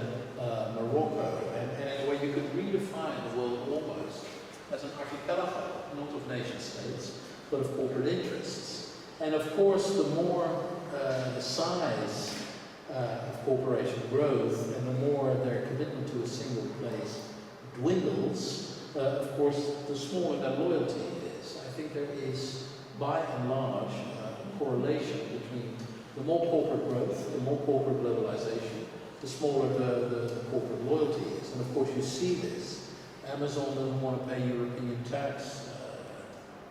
Morocco. And in a way, you could redefine the world almost as an archipelago, not of nation states, but of corporate interests. And of course, the more the size of corporation growth and the more their commitment to a single place dwindles, of course, the smaller their loyalty is. I think there is, by and large, a correlation between the more corporate growth, the more corporate globalization, the smaller the corporate loyalty is. And of course, you see this. Amazon doesn't want to pay European tax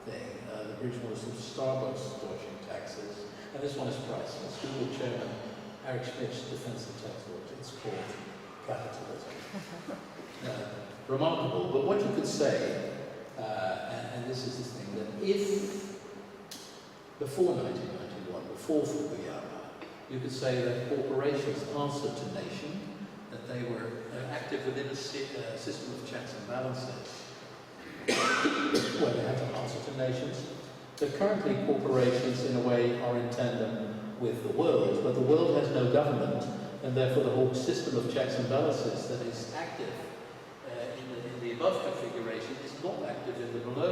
thing. The British want to sort of Starbucks dodging taxes. And this one is priceless. Google chairman Eric Schmidt's defense of tax laws. It's called capitalism. Remarkable. But what you could say, and this is the thing, that if before 1991, before Fukuyama, you could say that corporations answered to nation, that they were active within a system of checks and balances, where they had to answer to nations. But currently corporations, in a way, are in tandem with the world, but the world has no government, and therefore the whole system of checks and balances that is active in the above configuration is not active in the below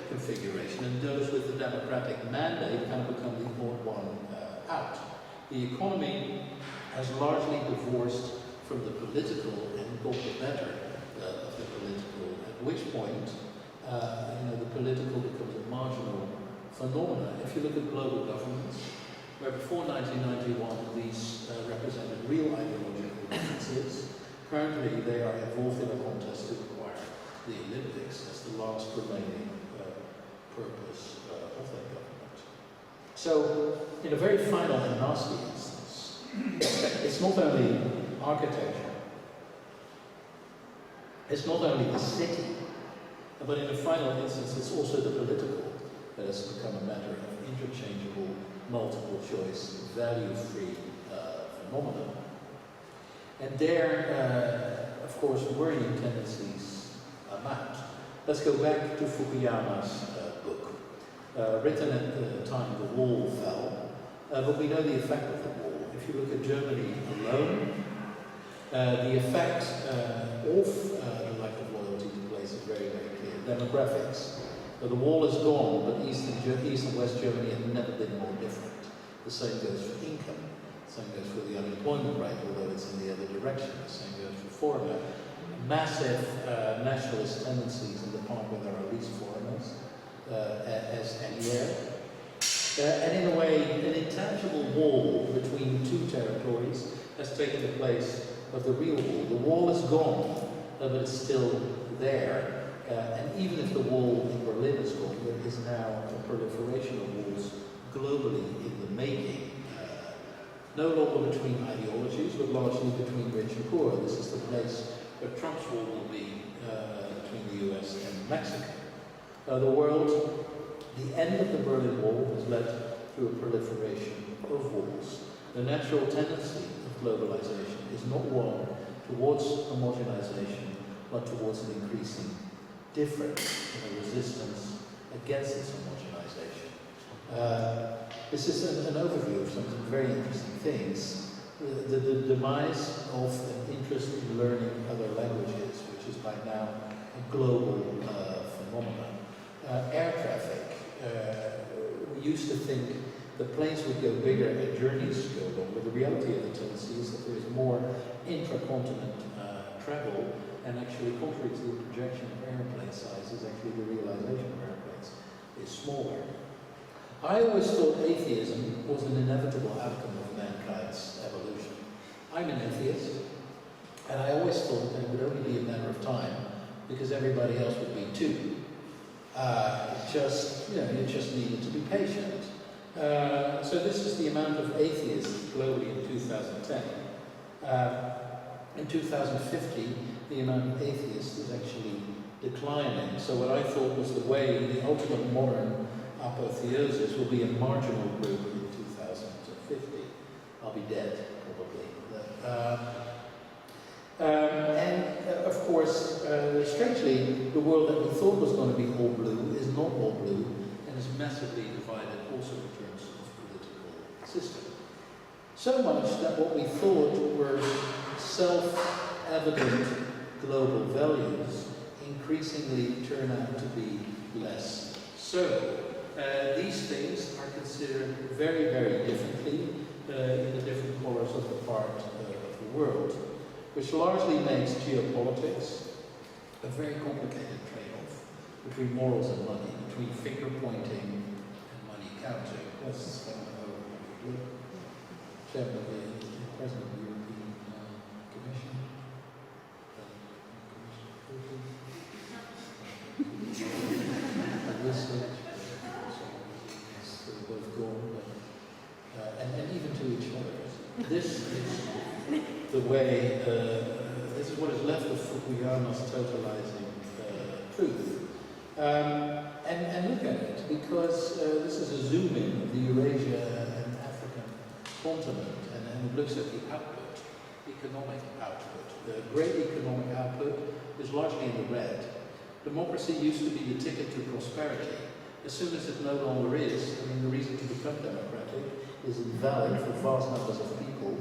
configuration, and those with the democratic mandate kind of become the odd one out. The economy has largely divorced from the political and got the better of the political, at which point the political becomes a marginal phenomenon. If you look at global governments, where before 1991 these represented real ideological differences, currently they are involved in a contest to acquire the Olympics as the last remaining purpose of that government. So, in a very final and nasty instance, it's not only architecture, it's not only the city, but in a final instance it's also the political that has become a matter of interchangeable, multiple choice, value-free phenomenon. And there, of course, worrying tendencies amount. Let's go back to Fukuyama's book. Written at the time the wall fell, but we know the effect of the wall. If you look at Germany alone, the effect of the lack of loyalty to place is very, very clear. Demographics. The wall is gone, but East and West Germany have never been more different. The same goes for income. The same goes for the unemployment rate, although it's in the other direction. The same goes for foreigner. Massive nationalist tendencies in the part where there are least foreigners, as anywhere. And in a way, an intangible wall between two territories has taken the place of the real wall. The wall is gone, but it's still there. And even if the wall in Berlin is gone, there is now a proliferation of walls globally in the making. No longer between ideologies, but largely between rich and poor. This is the place where Trump's wall will be between the US and Mexico. The end of the Berlin Wall has led to a proliferation of walls. The natural tendency of globalization is not one towards homogenization, but towards an increasing difference in a resistance against this homogenization. This is an overview of some very interesting things. The demise of an interest in learning other languages, which is by now a global phenomenon. Air traffic. We used to think that planes would go bigger and journeys go longer. The reality of the tendency is that there is more intracontinent travel, and actually, contrary to the projection of airplane sizes, actually the realization of airplanes is smaller. I always thought atheism was an inevitable outcome of mankind's evolution. I'm an atheist, and I always thought that it would only be a matter of time because everybody else would be too. You just needed to be patient. So this is the amount of atheists globally in 2010. In 2050, the amount of atheists is actually declining. So what I thought was the way, the ultimate modern apotheosis will be a marginal group in 2050. I'll be dead, probably. And of course, strangely, the world that we thought was going to be all blue is not all blue and is massively divided also in terms of political system. So much that what we thought were self-evident global values increasingly turn out to be less so. These things are considered very, very differently in the different corners of the part of the world, which largely makes geopolitics a very complicated trade-off between morals and money, between finger pointing and money counting. That's Chairman of the President of the European Commission. Both gone, and even to each other. This is the way, this is what is left of Fukuyama's totalizing truth. And look at it, because this is a zoom in of the Eurasia and African continent, and it looks at the output, economic output. The great economic output is largely in the red. Democracy used to be the ticket to prosperity. As soon as it no longer is, I mean, the reason to become democratic is invalid for vast numbers of people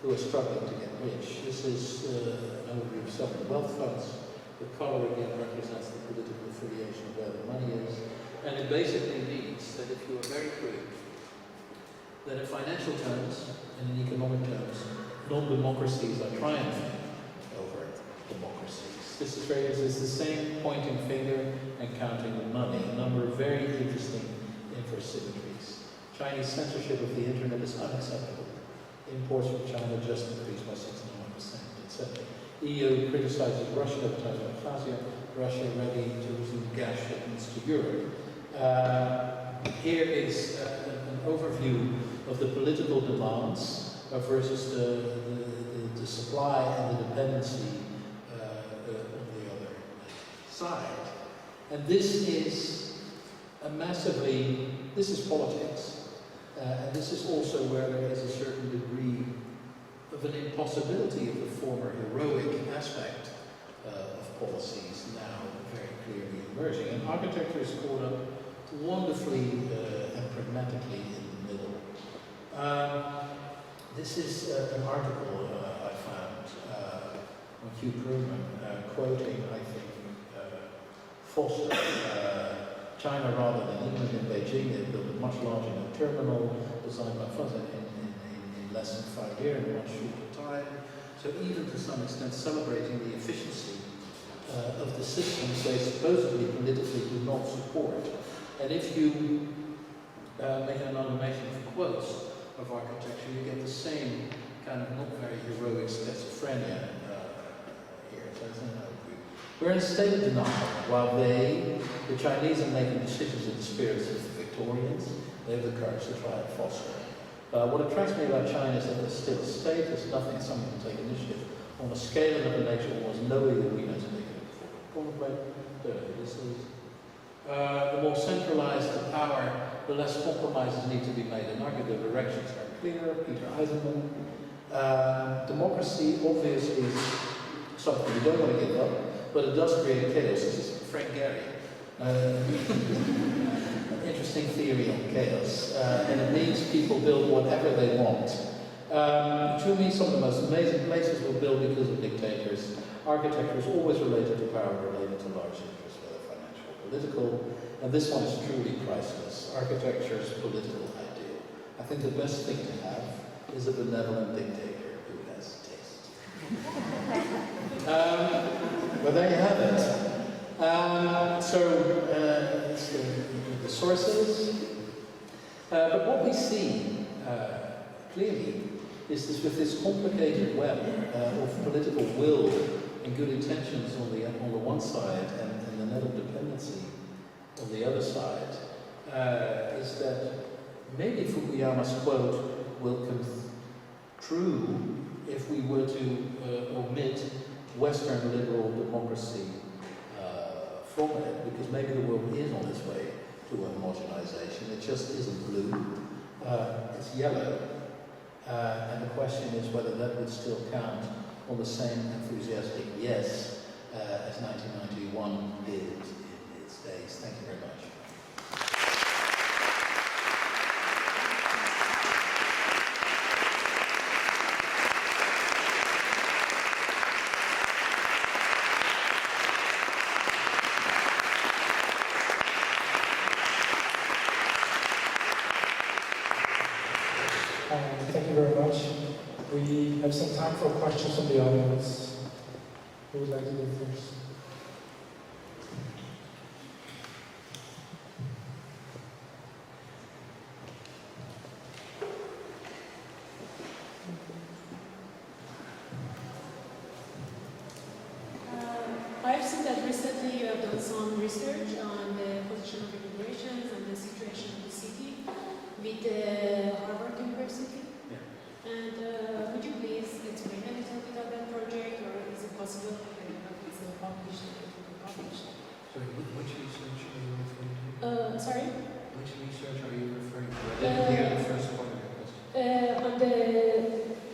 who are struggling to get rich. This is an overview of sovereign wealth funds. The color again represents the political affiliation of where the money is. And it basically means that if you are very crude, that in financial terms and in economic terms, non-democracies are triumphing over democracies. This is the same pointing finger and counting the money. A number of very interesting infosymmetries. Chinese censorship of the internet is unacceptable. Imports from China just increased by 61%, etc. EU criticizes Russia, advertised by Fazia, Russia ready to resume gas shipments to Europe. Here is an overview of the political demands versus the supply and the dependency side. And this is this is politics. And this is also where there is a certain degree of an impossibility of the former heroic aspect of policies now very clearly emerging. And architecture is caught up wonderfully and pragmatically in the middle. This is an article I found on Hugh Krugman quoting, I think, Foster, China rather than England in Beijing. They built a much larger new terminal designed by Foster in less than 5 years, in a much shorter time. So even to some extent celebrating the efficiency of the systems they supposedly politically do not support. And if you make an amalgamation of quotes of architecture, you get the same kind of not very heroic schizophrenia here. So it's an overview. We're in a state of denial while the Chinese are making decisions in the spirit of the Victorians. They have the courage to try and foster. What attracts me about China is that there's still a state, there's nothing someone can take initiative on a scale of a nature almost no arena to make it before. This is the more centralized the power, the less compromises need to be made. And the directions are clear. Peter Eisenman. Democracy obviously is something we don't want to give up, but it does create chaos. This is Frank Gehry. An interesting theory on chaos. And it means people build whatever they want. To me, some of the most amazing places were built because of dictators. Architecture is always related to power, related to large interests, whether financial or political. And this one is truly priceless. Architecture's political ideal. I think the best thing to have is a benevolent dictator who has taste. Well, there you have it. It's the sources. But what we see clearly is this with this complicated web of political will and good intentions on the one side and the net of dependency on the other side, is that maybe Fukuyama's quote will come true if we were to omit Western liberal democracy from it, because maybe the world is on its way to a homogenization. It just isn't blue, it's yellow. And the question is whether that would still count on the same enthusiastic yes as 1991 did in its days. Thank you very much. Thank you very much. We have some time for questions from the audience. Who would like to go first? I've seen that recently you have done some research on the position of immigrations and the situation of the city with Harvard University. Yeah. And could you please explain a little bit of that project, or is it possible? I don't know if it's published or if it will be published. Sorry, which research are you referring to? Sorry? Which research are you referring to? I didn't hear the first part of your question. On the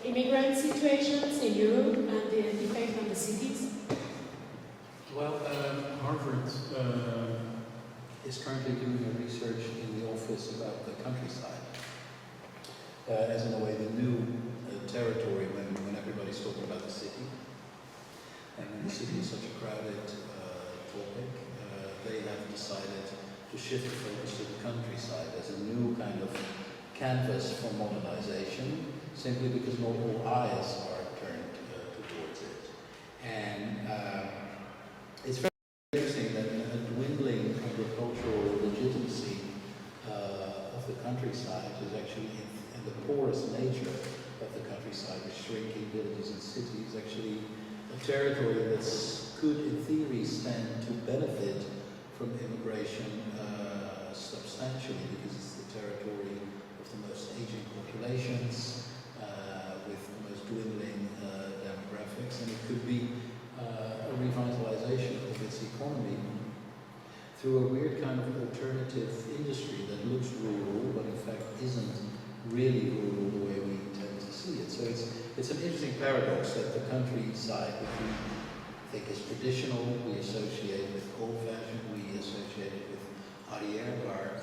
immigrant situations in Europe and the effect on the cities. Well, Harvard is currently doing a research in the office about the countryside, as in a way the new territory when everybody's talking about the city. And when the city is such a crowded topic, they have decided to shift the focus to the countryside as a new kind of canvas for modernization, simply because not all eyes are turned towards it. And it's very interesting that a dwindling agricultural legitimacy of the countryside is actually in the porous nature of the countryside, with shrinking villages and cities, actually a territory that could, in theory, stand to benefit from immigration substantially, because it's the territory of the most aging populations, with the most dwindling demographics, and it could be a revitalization of its economy through a weird kind of alternative industry that looks rural, but in fact isn't really rural the way we tend to see it. So it's an interesting paradox that the countryside, which we think is traditional, we associate with old-fashioned, we associate it with arrière-garde,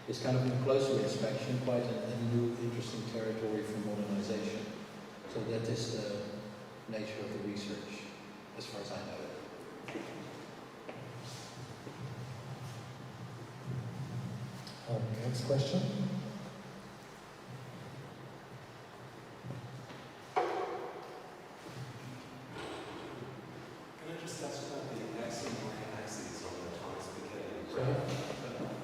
is kind of in closer inspection quite a new, interesting territory for modernization. So that is the nature of the research, as far as I know it. Next question. Can I just ask about the X and Y axes on the Thomas Piketty Sorry? graph?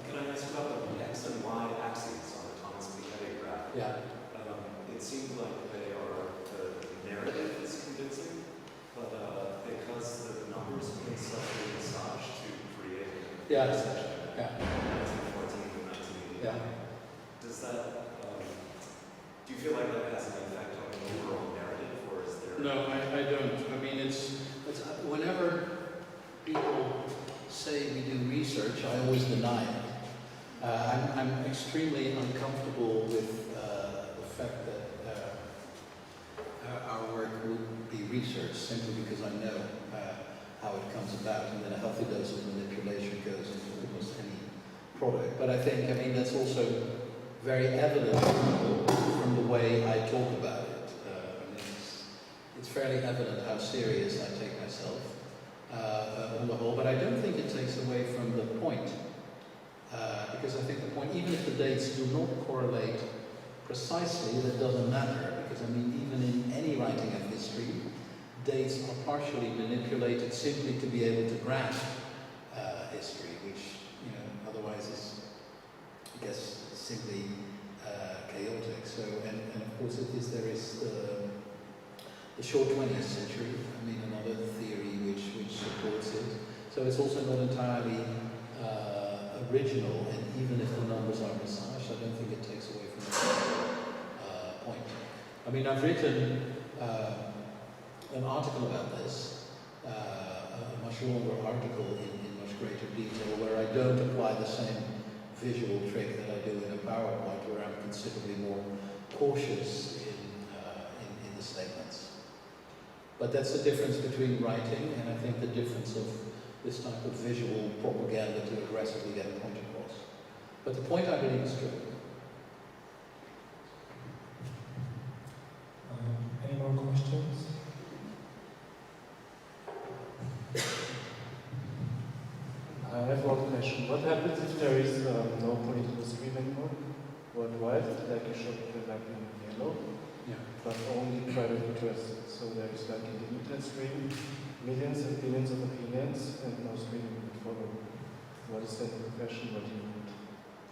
Can I ask about the X and Y axes on the Thomas Piketty graph? Yeah. It seems like they are, the narrative is convincing, but because the numbers have been slightly massaged to create a Yeah. section, Yeah. 1914 to 1988. Yeah. Does that, do you feel like that has an effect on the overall narrative, or is there? No, I don't. I mean, it's whenever people say we do research, I always deny it. I'm extremely uncomfortable with the fact that our work would be research, simply because I know how it comes about, and then a healthy dose of manipulation goes into almost any product. But I think, that's also very evident from the way I talk about it. It's fairly evident how serious I take myself on the whole, but I don't think it takes away from the point. Because I think the point, even if the dates do not correlate precisely, that doesn't matter, because even in any writing of history, dates are partially manipulated simply to be able to grasp history, which otherwise is, I guess, simply chaotic. So, and of course, there is the short 20th century. Another theory which supports it. So it's also not entirely original, and even if the numbers are massaged, I don't think it takes away from the point. I've written an article about this, a much longer article in much greater detail, where I don't apply the same visual trick that I do in a PowerPoint, where I'm considerably more cautious in the statements. But that's the difference between writing and I think the difference of this type of visual propaganda to aggressively get a point across. But the point I believe is true. Any more questions? I have one question. What happens if there is no political stream anymore worldwide, like a shop like in yellow, Yeah. but only private interests? So there is like in the internet stream, millions and billions of opinions, and no streaming would follow. What is then the profession? What you would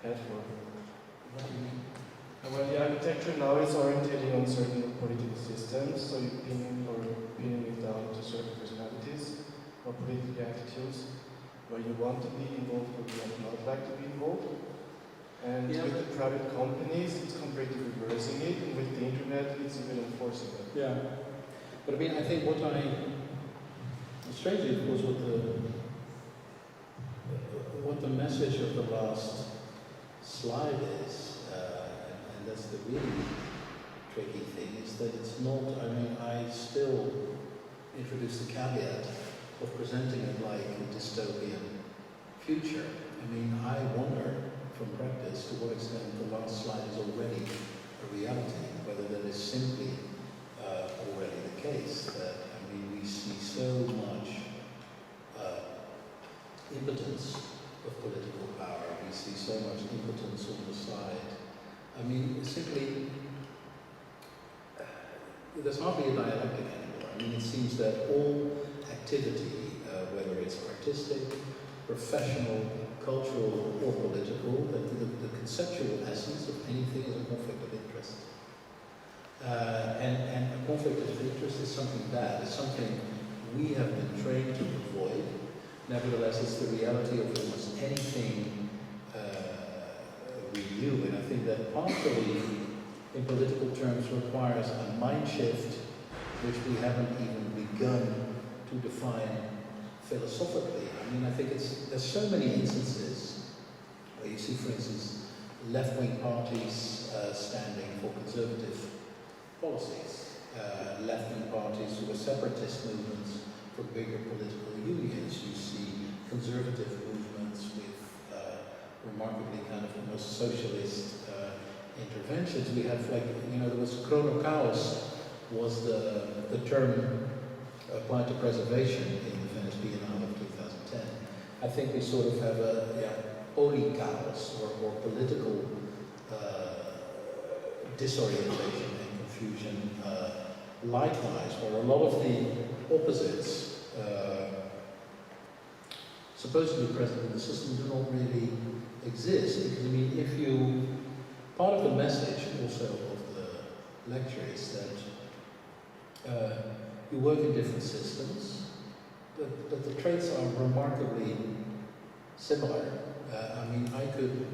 head for? Well, the architecture now is orientating on certain political systems, so you pinning it down to certain personalities or political attitudes, where you want to be involved or you would not like to be involved. And Yeah. with the private companies, it's completely reversing it, and with the internet, it's even enforcing it. Yeah. But I mean, I think strangely, of course, what the message of the last slide is, and that's the really tricky thing, is that it's not, I mean, I still introduce the caveat of presenting it like a dystopian future. I mean, I wonder from practice to what extent the last slide is already a reality, whether that is simply already the case, that, I mean, we see so much impotence of political power, we see so much impotence on the side. I mean, simply, there's hardly a dialectic anymore. I mean, it seems that all activity, whether it's artistic, professional, cultural, or political, that the conceptual essence of anything is a conflict of interest. And a conflict of interest is something bad, it's something we have been trained to avoid. Nevertheless, it's the reality of almost anything we do, and I think that partially, in political terms, requires a mind shift which we haven't even begun to define philosophically. I mean, I think there's so many instances where you see, for instance, left-wing parties standing for conservative policies, left-wing parties who are separatist movements for bigger political unions. You see conservative movements with remarkably kind of almost socialist interventions. We have, like, you know, there was chronochaos was the term applied to preservation in the Venice Biennale of 2010. I think we sort of have a polychaos or political disorientation and confusion. Likewise, where a lot of the opposites supposedly present in the system do not really exist. Because, I mean, part of the message also of the lecture is that you work in different systems, but the traits are remarkably similar. I mean, I could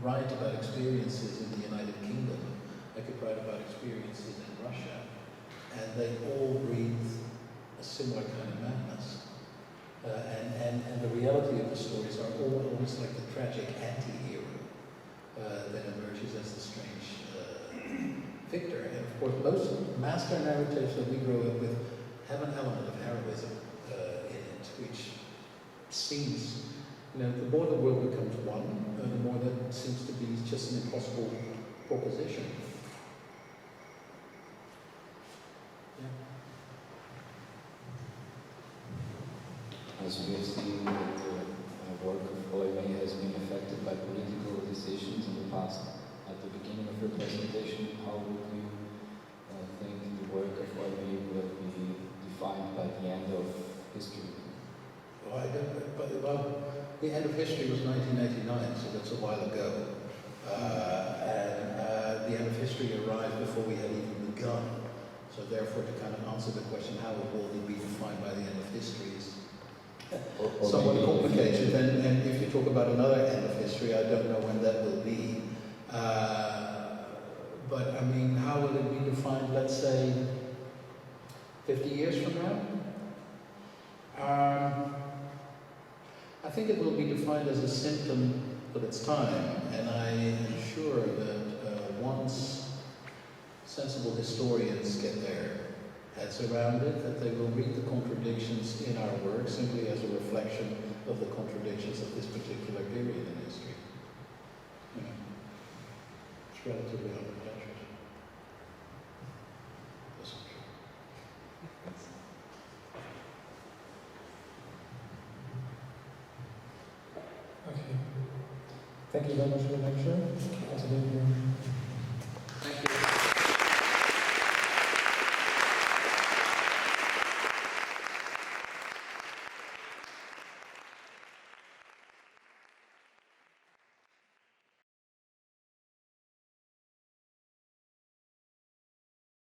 write about experiences in the United Kingdom, I could write about experiences in Russia, and they all breathe a similar kind of madness. And the reality of the stories are almost like the tragic anti-hero that emerges as the strange victor. And of course, most master narratives that we grow up with have an element of heroism in it, which seems, you know, the more the world becomes one, the more that seems to be just an impossible proposition. Yeah. As we have seen that the work of IoA has been affected by political decisions in the past. At the beginning of your presentation, how would you think the work of IoA will be defined by the end of history? Well, I don't know, but the end of history was 1989, so that's a while ago. And the end of history arrived before we had even begun. So therefore, to kind of answer the question, how will it be defined by the end of history is Or somewhat maybe complicated. And if you talk about another end of history, I don't know when that will be. But I mean, how will it be defined, let's say, 50 years from now? I think it will be defined as a symptom of its time, and I am sure that once sensible historians get their heads around it, that they will read the contradictions in our work simply as a reflection of the contradictions of this particular period in history. You know, it's relatively unpretentious. That's not true. Okay. Thank you very much for the lecture.